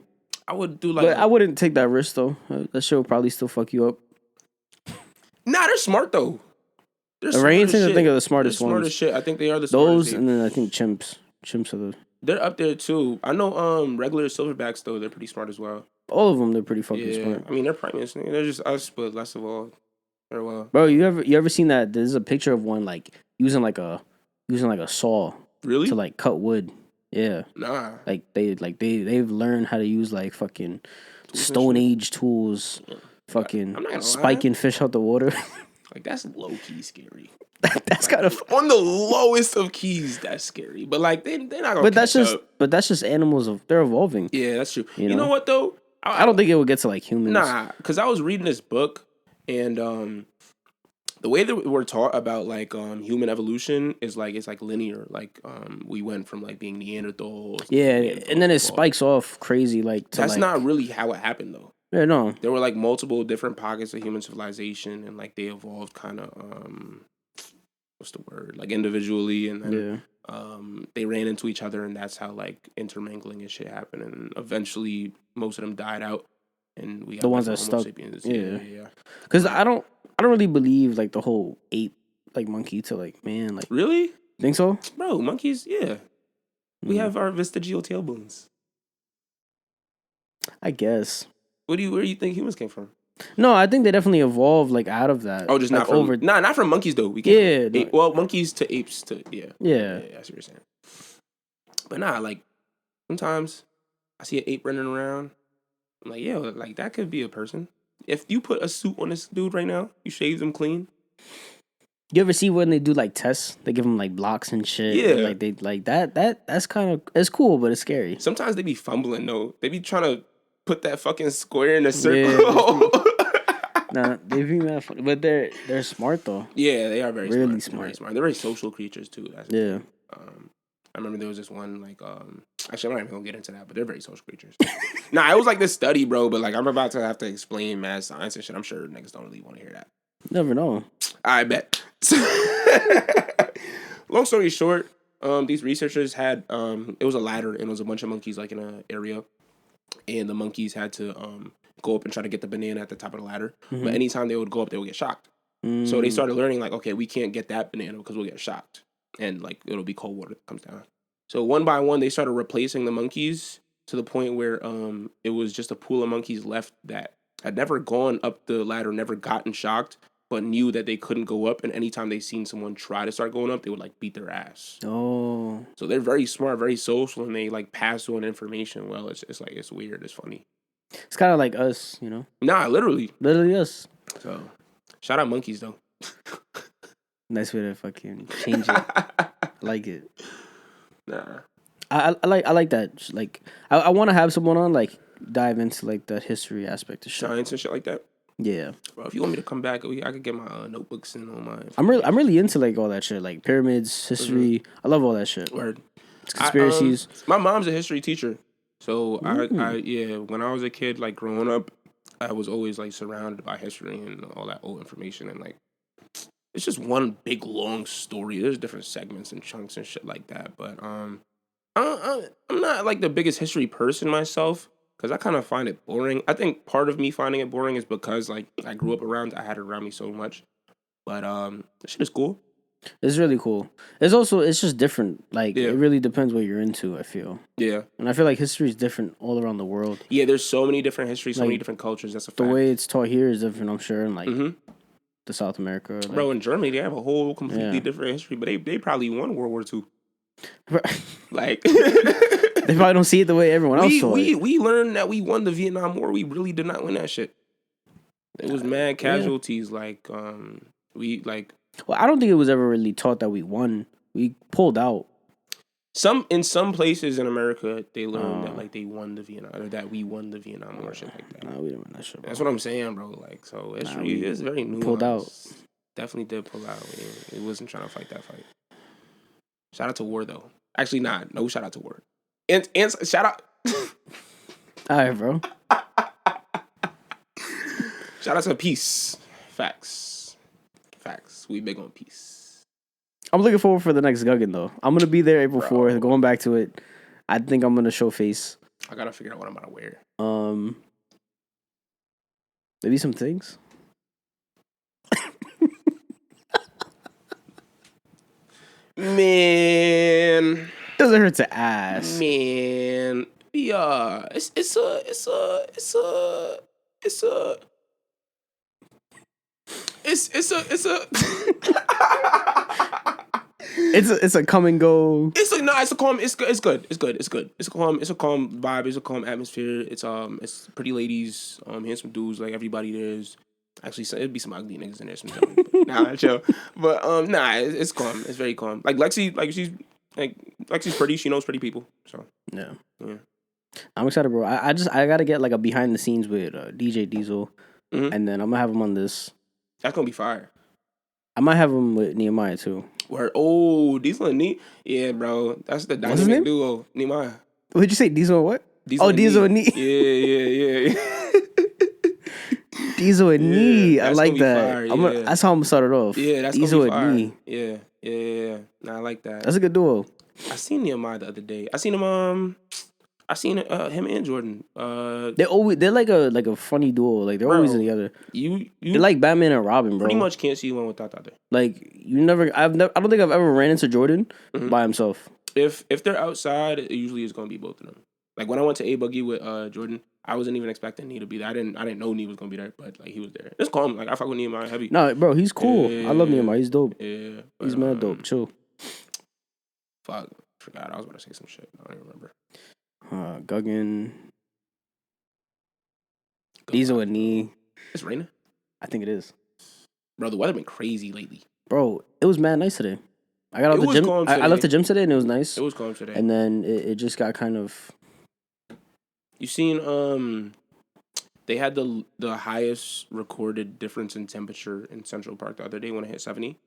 I would do like. But I wouldn't take that risk though. That shit will probably still fuck you up. Nah, they're smart though. Orangutans, I think, are the smartest ones. Smartest shit. I think they are the smartest. Those, and then I think chimps. Chimps are the... They're up there, too. I know regular silverbacks, though, they're pretty smart as well. All of them, they're pretty fucking smart. I mean, they're primates. They're just us, but less of all. Very well. Bro, you ever seen that? There's a picture of one, like, using a saw. Really? To, like, cut wood. Yeah. Nah. Like, they've learned how to use, like, fucking Stone Age tools. Yeah. Fucking spiking fish out the water. Like, that's low-key scary. That's kind of on the lowest of keys. That's scary, but like they're not gonna. But that's just animals. They're evolving. Yeah, that's true. You know what though? I don't think it would get to like humans. Nah, because I was reading this book, and the way that we're taught about like human evolution is like it's like linear. Like we went from like being Neanderthals. Yeah, and then it spikes off crazy. Like that's not really how it happened though. Yeah, no. There were like multiple different pockets of human civilization, and like they evolved kind of what's the word? Like individually, and then they ran into each other, and that's how like intermingling and shit happened, and eventually most of them died out, and we got the ones that stuck. Sapiens. Yeah. Because I don't really believe like the whole ape like monkey to like man like really think so, bro. Monkeys, yeah. We have our vestigial tailbones. I guess. Where do you think humans came from? No, I think they definitely evolved like out of that. Oh, just like, not from not from monkeys though. We well, monkeys to apes to yeah. That's what you're saying. But nah, like sometimes I see an ape running around. I'm like, yo, like that could be a person. If you put a suit on this dude right now, you shave them clean. You ever see when they do like tests? They give them like blocks and shit. Yeah, and, like they like that's kind of it's cool, but it's scary. Sometimes they be fumbling though. They be trying to put that fucking square in a circle. Yeah, nah, they be mad funny, but they're smart though. Yeah, they are very really smart. Very smart. They're very social creatures too. That's yeah. I remember there was this one like actually I'm not even gonna get into that, but they're very social creatures. Nah, it was like this study, bro. But like I'm about to have to explain mad science and shit. I'm sure niggas don't really want to hear that. Never know. I bet. Long story short, these researchers had it was a ladder and it was a bunch of monkeys like in an area. And the monkeys had to go up and try to get the banana at the top of the ladder. Mm-hmm. But anytime they would go up, they would get shocked. So they started learning, like, okay, we can't get that banana because we'll get shocked. And, like, it'll be cold water that comes down. So one by one, they started replacing the monkeys to the point where it was just a pool of monkeys left that had never gone up the ladder, never gotten shocked, but knew that they couldn't go up. And anytime they seen someone try to start going up, they would, like, beat their ass. Oh. So they're very smart, very social, and they, like, pass on information well. It's like, it's weird. It's funny. It's kind of like us, you know? Nah, literally. Literally us. So, shout out monkeys, though. Nice way to fucking change it. I like it. Nah. I like that. Like, I want to have someone on, like, dive into, like, the history aspect of shit. Science and shit like that? Yeah. Bro, if you want me to come back, I could get my notebooks and all my... I'm really into, like, all that shit. Like, pyramids, history. Mm-hmm. I love all that shit. Word. It's conspiracies. My mom's a history teacher. So, when I was a kid, like, growing up, I was always, like, surrounded by history and all that old information. And, like, it's just one big long story. There's different segments and chunks and shit like that. But I'm not like the biggest history person myself because I kind of find it boring. I think part of me finding it boring is because like I grew up around, I had it around me so much. But this shit is cool. It's really cool. It's just different. Like it really depends what you're into, I feel. Yeah. And I feel like history is different all around the world. Yeah, there's so many different histories, so many different cultures. That's a fact. The way it's taught here is different, I'm sure, in like the South America. Like, bro, in Germany they have a whole completely different history, but they probably won World War II. Like they probably don't see it the way everyone else saw it. We learned that we won the Vietnam War. We really did not win that shit. It was mad casualties. Like Well, I don't think it was ever really taught that we won. We pulled out. In some places in America, they learned that like they won the Vietnam, or that we won the Vietnam War, shit like that. No, we didn't win that shit. Bro. That's what I'm saying, bro. Like, so history is very nuanced. Pulled out. Definitely did pull out. It wasn't trying to fight that fight. Shout out to war though. Actually, no shout out to war. And shout out. All right, bro. Shout out to peace. Facts. We big on peace. I'm looking forward for the next Guggen though. I'm gonna be there April 4th. Going back to it, I think I'm gonna show face. I gotta figure out what I'm gonna wear. Maybe some things. Man, doesn't hurt to ask. Man, yeah, it's a come and go. It's a calm. It's good. It's good. It's a calm vibe. It's a calm atmosphere. It's pretty ladies, handsome dudes. Like everybody there is. Actually, it'd be some ugly niggas in there sometimes. Nah, chill. But it's calm. It's very calm. Like Lexi's pretty. She knows pretty people. So yeah. I'm excited, bro. I gotta get like a behind the scenes with DJ Diesel, and then I'm gonna have him on this. That's gonna be fire. I might have him with Nehemiah too. Where Diesel and Nee, yeah, bro. That's the dynamic duo. Nehemiah. What did you say? Diesel and what? Diesel and Nee. Yeah. Diesel and Nee. I like that. Fire, that's how I'm gonna start it off. Yeah, that's Diesel gonna be and Nee. Yeah. Nah, I like that. That's a good duo. I seen Nehemiah the other day. I seen him. Him and Jordan. They're like a funny duo. Like they're always together. They're like Batman and Robin, bro. Pretty much can't see one without the other. Like I don't think I've ever ran into Jordan by himself. If they're outside, it usually is gonna be both of them. Like when I went to A Boogie with Jordan, I wasn't even expecting Nee to be there. I didn't know Nee was gonna be there, but like he was there. It's calm. Like I fuck with Nehemiah heavy. No, bro, he's cool. I love Nehemiah. He's dope. Yeah, he's mad dope. Chill. Fuck, forgot. I was about to say some shit. I don't even remember. Guggen. Diesel and Nee. It's raining? I think it is. Bro, the weather been crazy lately. Bro, it was mad nice today. I got out the gym. I left the gym today and it was nice. It was calm today. And then it just got kind of. You seen they had the highest recorded difference in temperature in Central Park the other day when it hit 70.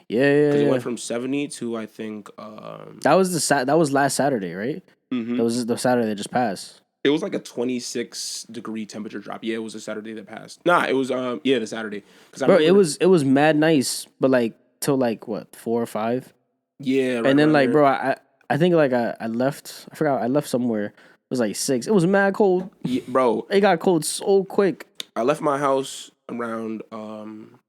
Yeah. Because it went from 70 to I think that was last Saturday, right? Mm-hmm. That was the Saturday that just passed. It was like a 26-degree temperature drop. Yeah, it was a Saturday that passed. Nah, it was the Saturday. Bro, it was mad nice, but like till like what 4 or 5. Yeah, right, and then like there. bro, I think like I left. I forgot I left somewhere. It was like 6. It was mad cold. Yeah, bro. It got cold so quick. I left my house around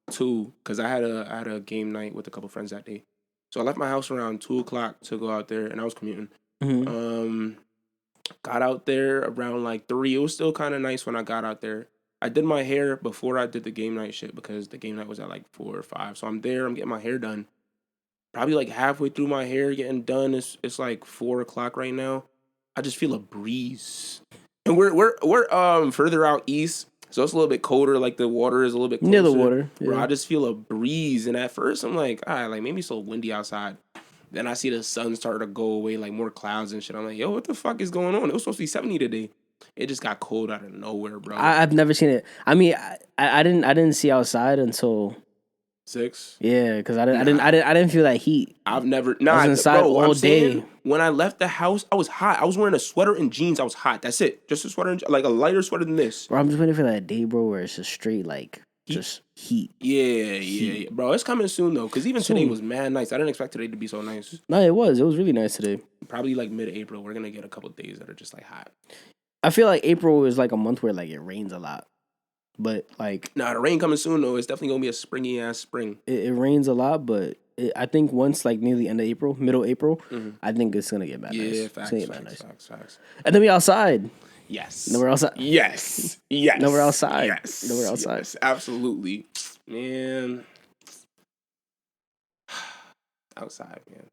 2 because I had a game night with a couple friends that day. So I left my house around 2:00 to go out there, and I was commuting. Mm-hmm. Got out there around like 3. It was still kind of nice when I got out there. I did my hair before I did the game night shit because the game night was at like 4 or 5. So I'm there. I'm getting my hair done. Probably like halfway through my hair getting done. It's like 4:00 right now. I just feel a breeze, and we're further out east, so it's a little bit colder. Like the water is a little bit closer. Near the water. Yeah. Bro, I just feel a breeze, and at first I'm like, all right, like maybe it's so windy outside. Then I see the sun start to go away, like more clouds and shit. I'm like, yo, what the fuck is going on? It was supposed to be 70 today. It just got cold out of nowhere, bro. I've never seen it. I mean, I didn't see outside until 6. Yeah, because I didn't feel that heat. I've never I was inside all day. When I left the house, I was hot. I was wearing a sweater and jeans. I was hot. That's it. Just a sweater, like a lighter sweater than this. Bro, I'm just waiting for that day, bro, where it's just straight like just heat. Yeah. Bro, it's coming soon, though, because even today was mad nice. I didn't expect today to be so nice. No, it was really nice today. Probably like mid-April, we're going to get a couple days that are just like hot. I feel like April is like a month where like it rains a lot. But like... Nah, the rain coming soon, though. It's definitely going to be a springy-ass spring. It rains a lot, but I think once like near the end of April, middle April, I think it's going to get bad nice. Yeah, facts. And then we outside. Yes. No, we're outside. Yes. No, we're outside. Yes. No, we're outside. Yes, absolutely. Man. Outside, man.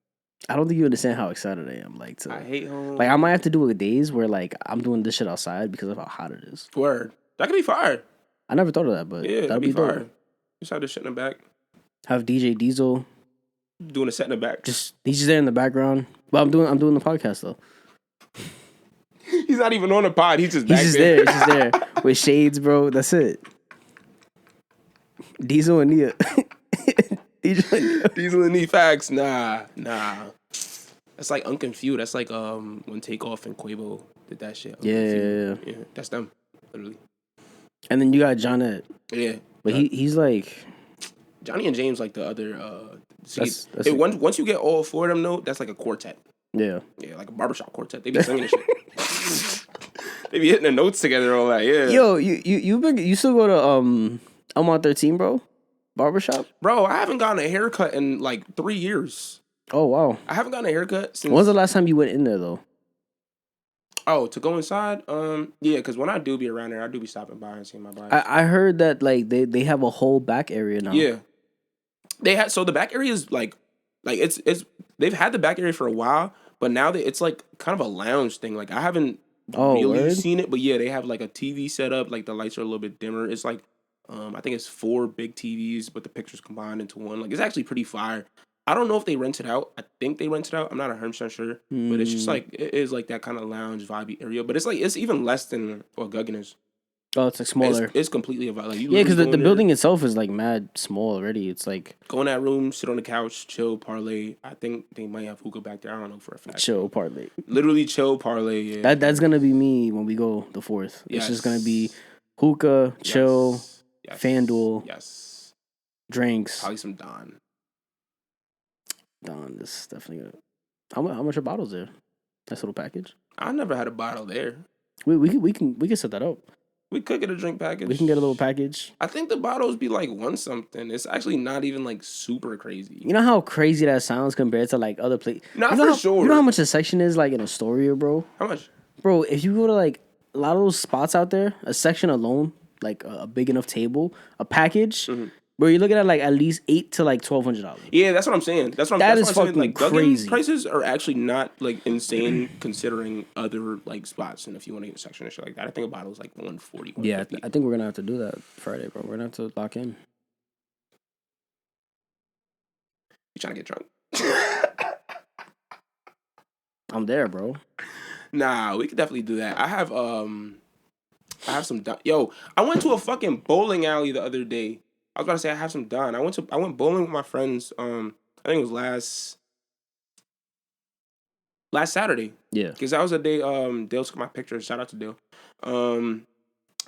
I don't think you understand how excited I am. Like, I hate home. Like, I might have to do days where like I'm doing this shit outside because of how hot it is. Word. That could be fire. I never thought of that, but yeah, that'd be fire. dope. Just have this shit in the back. Have DJ Diesel doing a set in the back. He's just there in the background. But I'm doing the podcast though. He's not even on the pod. He's just there. He's just there with shades, bro. That's it. Diesel and Nia. Diesel and Nia facts. Nah. That's like Unconfused. That's like when Takeoff and Quavo did that shit. Yeah. That's them, literally. And then you got Johnette. Yeah. But he's like Johnny and James, like the other. That's once you get all four of them, though, that's like a quartet. Yeah, like a barbershop quartet. They be singing and shit. They be hitting the notes together, all that. Yeah. Yo, you still go to I'm on 13, bro? Barbershop? Bro, I haven't gotten a haircut in like 3 years. Oh wow. I haven't gotten a haircut since. When's the last time you went in there though? Oh, to go inside? Yeah, because when I do be around there, I do be stopping by and seeing my body. I heard that like they have a whole back area now. Yeah. They had so the back area is like it's they've had the back area for a while, but now it's like kind of a lounge thing. Like I haven't really seen it, but yeah, they have like a TV set up, like the lights are a little bit dimmer. It's like I think it's 4 big TVs, but the pictures combined into one. Like it's actually pretty fire. I don't know if they rent it out. I think they rent it out. I'm not 100% sure, but it's just like it is like that kind of lounge vibey area. But it's like it's even less than what Guggen is. Oh, it's like smaller. It's completely a vibe. Like, because the building itself is like mad small already. It's like go in that room, sit on the couch, chill, parlay. I think they might have hookah back there. I don't know for a fact. Chill, parlay. Literally chill, parlay. Yeah. That's gonna be me when we go the 4th. Yes. It's just gonna be hookah, chill, FanDuel, drinks, probably some Don. Don is definitely good. How much are bottles there? Nice little package. I never had a bottle there. We can set that up. We could get a drink package. We can get a little package. I think the bottles be like 1 something. It's actually not even like super crazy. You know how crazy that sounds compared to like other places? Not for sure. You know how much a section is like in Astoria, bro? How much? Bro, if you go to like a lot of those spots out there, a section alone, like a big enough table, a package, bro, you're looking at like at least $800 to like $1,200. Yeah, that's what I'm saying. That's fucking saying. Like crazy. Prices are actually not like insane considering other like spots. And if you want to get a section and shit like that, I think a bottle is like $140. Yeah, I think we're gonna have to do that Friday, bro. We're gonna have to lock in. You trying to get drunk? I'm there, bro. Nah, we could definitely do that. I have some. Yo, I went to a fucking bowling alley the other day. I was about to say I have some done. I went bowling with my friends. I think it was last Saturday. Yeah. Because that was the day Dale took my pictures. Shout out to Dale.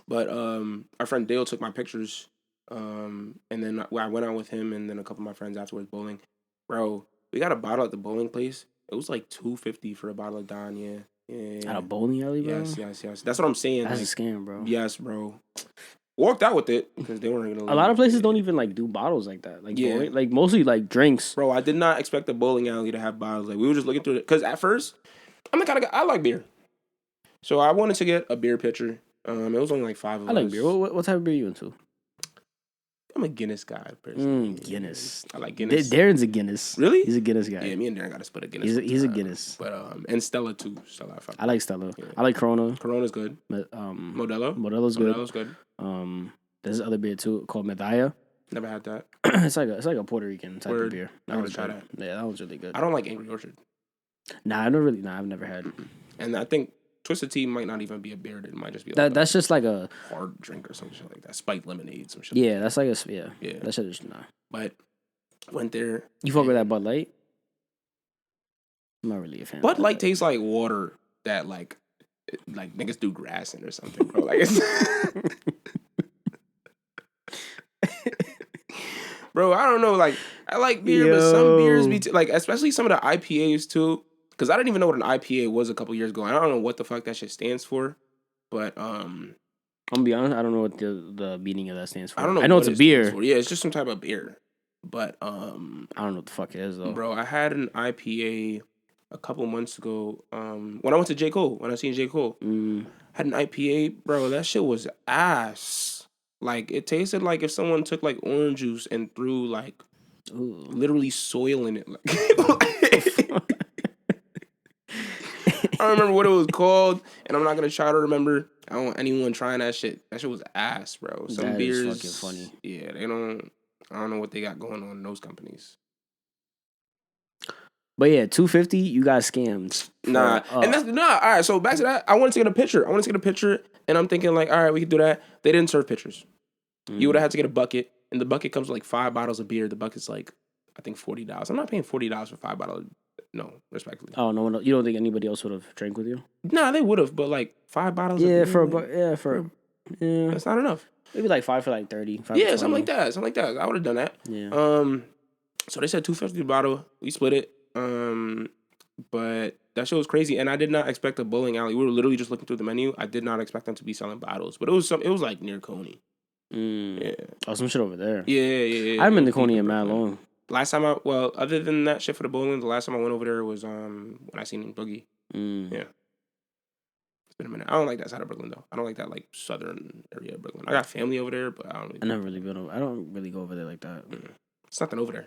But our friend Dale took my pictures. And then I went out with him and then a couple of my friends afterwards bowling. Bro, we got a bottle at the bowling place. It was like $250 for a bottle of Don. Yeah. At a bowling alley, bro? Yes. That's what I'm saying. That's a scam, bro. Yes, bro. Walked out with it because they weren't gonna. A lot of places don't even like do bottles like that. Like bowling, like mostly like drinks. Bro, I did not expect the bowling alley to have bottles. Like we were just looking through it because at first I'm the kind of guy I like beer, so I wanted to get a beer pitcher. It was only like 5 of us. I like beer. What type of beer you into? I'm a Guinness guy, personally. Guinness. I like Guinness. Darren's a Guinness. Really? He's a Guinness guy. Yeah, me and Darren got to split a Guinness. He's a Guinness. But and Stella too. I like Stella. Yeah. I like Corona. Corona's good. Modelo's good. Modelo's good. There's this other beer too called Medalla. Never had that. It's like a Puerto Rican type of beer. I want to try that. Yeah, that was really good. I don't like Angry Orchard. I've never had. And I think Twisted Tea might not even be a beer. It might just be like that's just like a hard drink or some shit like that. Spiked lemonade, some shit. Yeah, that's like a yeah. That shit is But went there. You fuck with that Bud Light? I'm not really a fan. Bud Light tastes like water that like niggas do grass in or something, bro. Like it's Bro, I don't know. Like, I like beer, but some beers be like, especially some of the IPAs too. Because I didn't even know what an IPA was a couple years ago. I don't know what the fuck that shit stands for. But I'm gonna be honest. I don't know what the meaning of that stands for. I don't know. I know it's a beer. Yeah, it's just some type of beer. But I don't know what the fuck it is though. Bro, I had an IPA a couple months ago. When I went to J. Cole, when I seen J. Cole, had an IPA, bro. That shit was ass. Like, it tasted like if someone took like orange juice and threw like literally soil in it. Like, I don't remember what it was called, and I'm not gonna try to remember. I don't want anyone trying that shit. That shit was ass, bro. Some that beers, is fucking funny. Yeah, they don't. I don't know what they got going on in those companies. But yeah, $250, you got scammed. Nah, and that's all right. So back to that. I wanted to get a picture. And I'm thinking like, all right, we can do that. They didn't serve pictures. You would have had to get a bucket, and the bucket comes with like 5 bottles of beer. The bucket's like, I think $40. I'm not paying $40 for 5 bottles. No, respectfully. Oh no, you don't think anybody else would have drank with you? Nah, they would have, but like 5 bottles. Yeah, of beer, yeah, that's not enough. Maybe like 5 for like 30. 5 yeah, something like that. I would have done that. Yeah. So they said $250 a bottle. We split it. But that shit was crazy, and I did not expect a bowling alley. We were literally just looking through the menu. I did not expect them to be selling bottles, but it was like near Coney. Yeah. Oh, some shit over there. Yeah. I haven't been to Coney in mad long. Last time other than that shit for the bowling, the last time I went over there was when I seen Boogie. Yeah. It's been a minute. I don't like that side of Brooklyn though. I don't like that like southern area of Brooklyn. I got family over there, but I don't. I never really been over. I don't really go over there like that. It's nothing over there.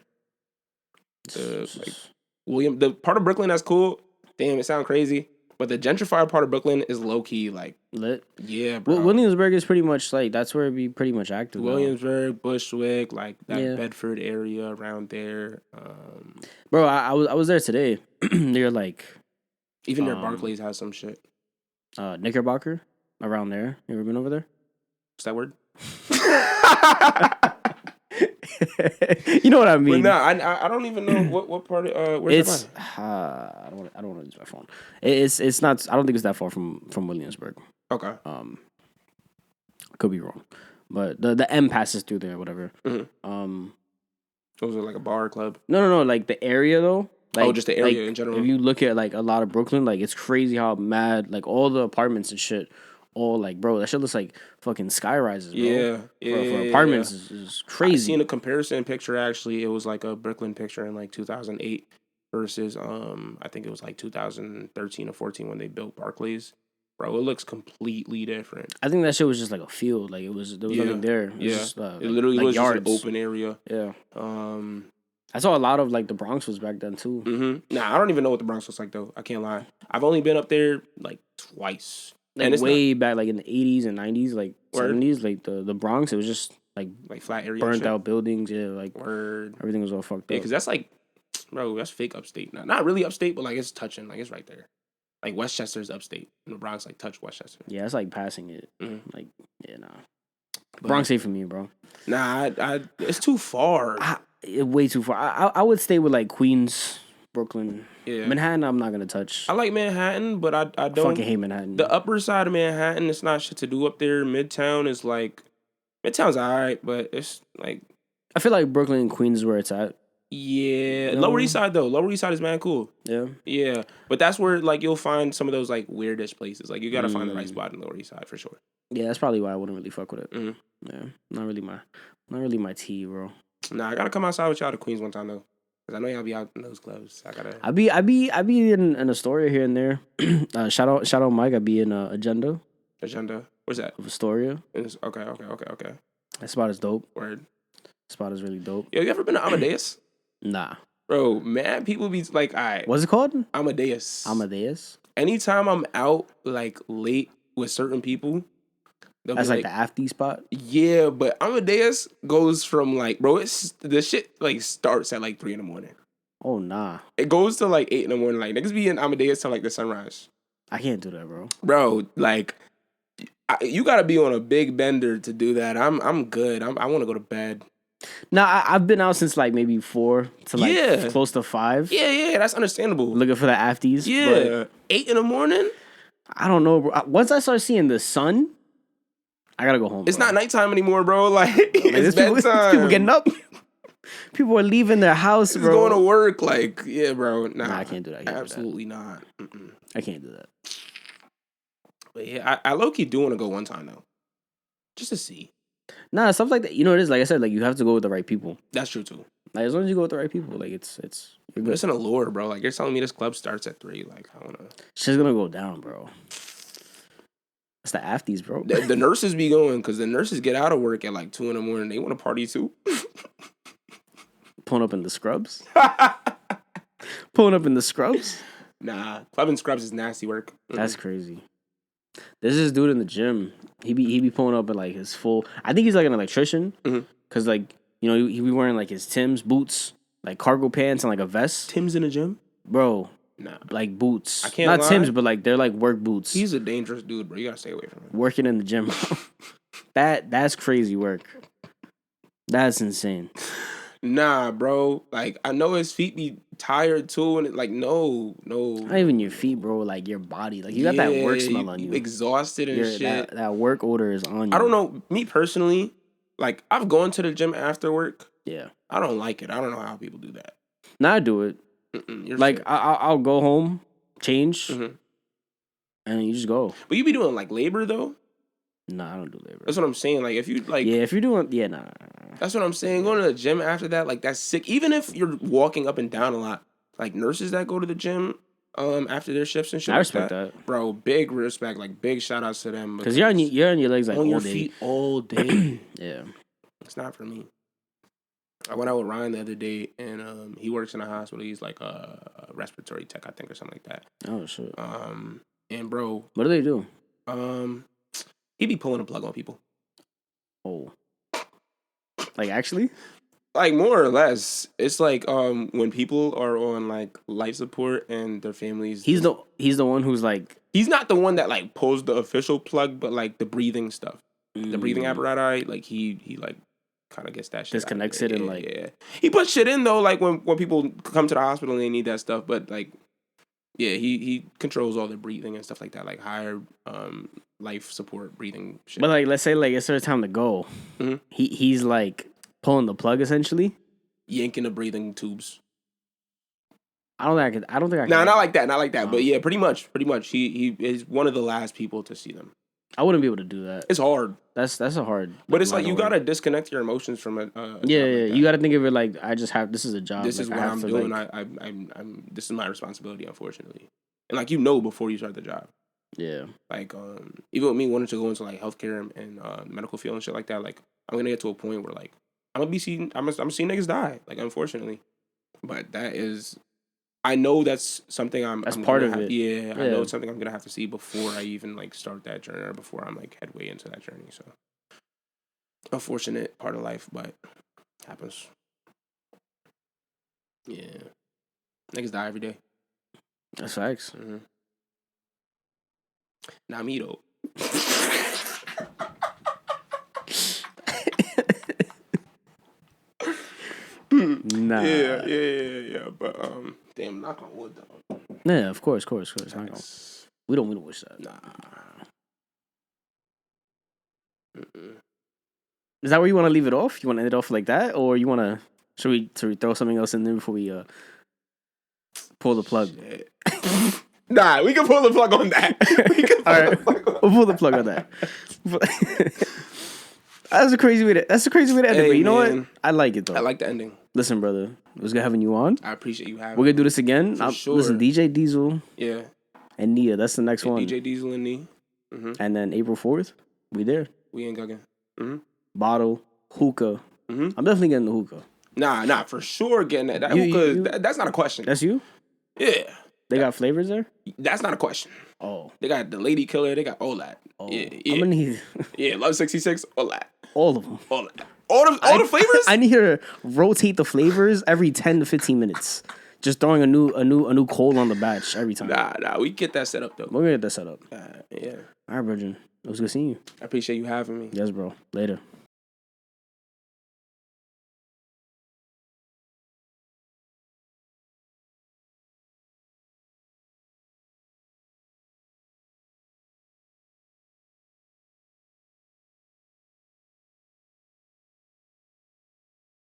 The part of Brooklyn that's cool. Damn, it sounds crazy, but the gentrified part of Brooklyn is low key like lit. Yeah, bro. Williamsburg is pretty much like that's where it be pretty much active. Williamsburg, Bushwick, like that Bedford area around there. Bro, I was there today. They're like, even their Barclays has some shit. Knickerbocker around there. You ever been over there? What's that word? You know what I mean? But nah, I don't even know what part of where's it's I don't want to use my phone. It's not. I don't think it's that far from Williamsburg. Okay. Could be wrong, but the M passes through there, whatever. Was it like a bar or club? No. Like the area though. Like, just the area in general. If you look at like a lot of Brooklyn, like it's crazy how mad like all the apartments and shit. All like, bro, that shit looks like fucking sky rises, bro. Yeah. For apartments is crazy. I seen a comparison picture actually. It was like a Brooklyn picture in like 2008 versus I think it was like 2013 or 14 when they built Barclays. Bro, it looks completely different. I think that shit was just like a field. Like there was nothing there. It was just, it literally was yards. Just an open area. Yeah. I saw a lot of like the Bronx was back then too. Nah, I don't even know what the Bronx looks like though. I can't lie. I've only been up there like twice. Like and way back, like in the 80s and 90s, like 70s, like the Bronx, it was just like flat area, burnt out buildings. Yeah, like everything was all fucked up. Yeah, because that's like, bro, that's fake upstate. Not really upstate, but like it's touching, like it's right there. Like Westchester's upstate, and the Bronx like touch Westchester. Yeah, it's like passing it. Like nah, Bronx ain't for me, bro. Nah, it's too far. Way too far. I would stay with like Queens. Brooklyn. Yeah. Manhattan, I'm not going to touch. I like Manhattan, but I don't. Fucking hate Manhattan. The upper side of Manhattan, it's not shit to do up there. Midtown's alright, but it's like. I feel like Brooklyn and Queens is where it's at. Yeah. Lower East Side, though. Lower East Side is man cool. Yeah. Yeah. But that's where, like, you'll find some of those, like, weirdish places. Like, you got to find the right spot in Lower East Side for sure. Yeah, that's probably why I wouldn't really fuck with it. Yeah. Not really my tea, bro. Nah, I got to come outside with y'all to Queens one time, though. Cause I know y'all be out in those clubs. I be in Astoria here and there. Shout out Mike. I be in Agenda. Where's that? Of Astoria. Okay. That spot is dope. Word. Spot is really dope. Yo, you ever been to Amadeus? Nah. Bro, mad people be like, all right. What's it called? Amadeus. Anytime I'm out like late with certain people. That's like the after spot? Yeah, but Amadeus goes from like, bro, the shit like starts at like 3 a.m. Oh, nah. It goes to like 8 a.m. Like, niggas be in Amadeus till like the sunrise. I can't do that, bro. Bro, like, you gotta be on a big bender to do that. I'm good. I want to go to bed. Nah, I've been out since like maybe 4 to like close to 5. Yeah, that's understandable. Looking for the afties. Yeah. 8 a.m? I don't know, bro. Once I start seeing the sun, I gotta go home. It's not nighttime anymore, bro. Like, it's bedtime. People getting up. People are leaving their house, Just bro. going to work, like, yeah, bro. Nah, I can't do that. Absolutely not. I can't do that. But yeah, I low key do want to go one time though, just to see. Nah, stuff like that. You know, it is like I said. Like you have to go with the right people. That's true too. Like as long as you go with the right people, like it's you're good. It's an allure, bro. Like you're telling me this club starts at 3. Like I wanna. Shit's gonna go down, bro. It's the afties, bro. The nurses be going because the nurses get out of work at like 2 a.m. They want to party too. Pulling up in the scrubs. Pulling up in the scrubs. Nah, clubbing scrubs is nasty work. That's crazy. There's this dude in the gym. He be pulling up in like his full. I think he's like an electrician. Cause like you know he be wearing like his Tim's boots, like cargo pants and like a vest. Tim's in the gym, bro. Nah, like boots. I can't Not lie. Tim's, but like they're like work boots. He's a dangerous dude, bro. You gotta stay away from him. Working in the gym. That's crazy work. That's insane. Nah, bro. Like I know his feet be tired too, and like no. Not even your feet, bro. Like your body. Like you got that work smell on you. Exhausted and shit. That work odor is on you. I don't know. Me personally, like I've gone to the gym after work. Yeah. I don't like it. I don't know how people do that. Nah, I do it. Like I'll go home, change, and you just go. But you be doing like labor though. Nah, I don't do labor. That's what I'm saying. Like if you like, yeah, if you're doing, yeah, nah. That's what I'm saying. Going to the gym after that, like that's sick. Even if you're walking up and down a lot, like nurses that go to the gym, after their shifts and shit. I respect that, bro. Big respect, like big shout outs to them. Because you're on your legs like on all your day. feet all day. Yeah, it's not for me. I went out with Ryan the other day, and he works in a hospital. He's like a respiratory tech, I think, or something like that. Oh shit. And bro, what do they do? He be pulling a plug on people. Oh, like actually? Like more or less, it's like when people are on like life support and their families. He's the one who's like. He's not the one that like pulls the official plug, but like the breathing stuff, the breathing apparatus. Like he like kind of gets that shit. Disconnects it and like he puts shit in though. Like when people come to the hospital and they need that stuff, but like he controls all the breathing and stuff like that, like higher life support breathing shit. But like let's say like it's their time to go. He's like pulling the plug essentially, yanking the breathing tubes. I don't think I can. Nah, not like that. But yeah, pretty much. He is one of the last people to see them. I wouldn't be able to do that. It's hard. That's a hard. But it's like you gotta disconnect your emotions from it. Yeah. You gotta think of it like I just have. This is a job. This is what I'm doing. I'm. This is my responsibility, unfortunately. And like before you start the job. Yeah. Like even with me wanting to go into like healthcare and medical field and shit like that, like I'm gonna get to a point where like I'm gonna see niggas die. Like unfortunately, but that is. I know that's something I'm part of it. Yeah, I know it's something I'm gonna have to see before I even like start that journey or before I'm like headway into that journey. So, unfortunate part of life, but happens. Yeah, niggas die every day. That's facts. Not me though. Nah. Yeah. But damn, knock on wood though. Yeah, of course. We don't wish that. Nah. Is that where you want to leave it off? You want to end it off like that, or you want to? Should we throw something else in there before we pull the plug? Nah, we can pull the plug on that. All right, we'll pull the plug on that. That's a crazy way to end it. But you know what? I like it though. I like the ending. Listen, brother, it was good having you on. I appreciate you having me. We're gonna do this again. Sure. Listen, DJ Diesel. Yeah. And Nia, that's the next one. DJ Diesel and Nia. And then April 4th, we there. We ain't gugging. Bottle, hookah. I'm definitely getting the hookah. Nah, for sure getting that. Hookah, that's not a question. That's you? Yeah. They got flavors there? That's not a question. Oh. They got the Lady Killer. They got all that. Oh. Yeah. I'm gonna need Love 66, all that. All of them. All that. All the flavors? I need her to rotate the flavors every 10 to 15 minutes. Just throwing a new cold on the batch every time. Nah, we get that set up though. We're gonna get that set up. Yeah. All right, Bridget. It was good seeing you. I appreciate you having me. Yes, bro. Later.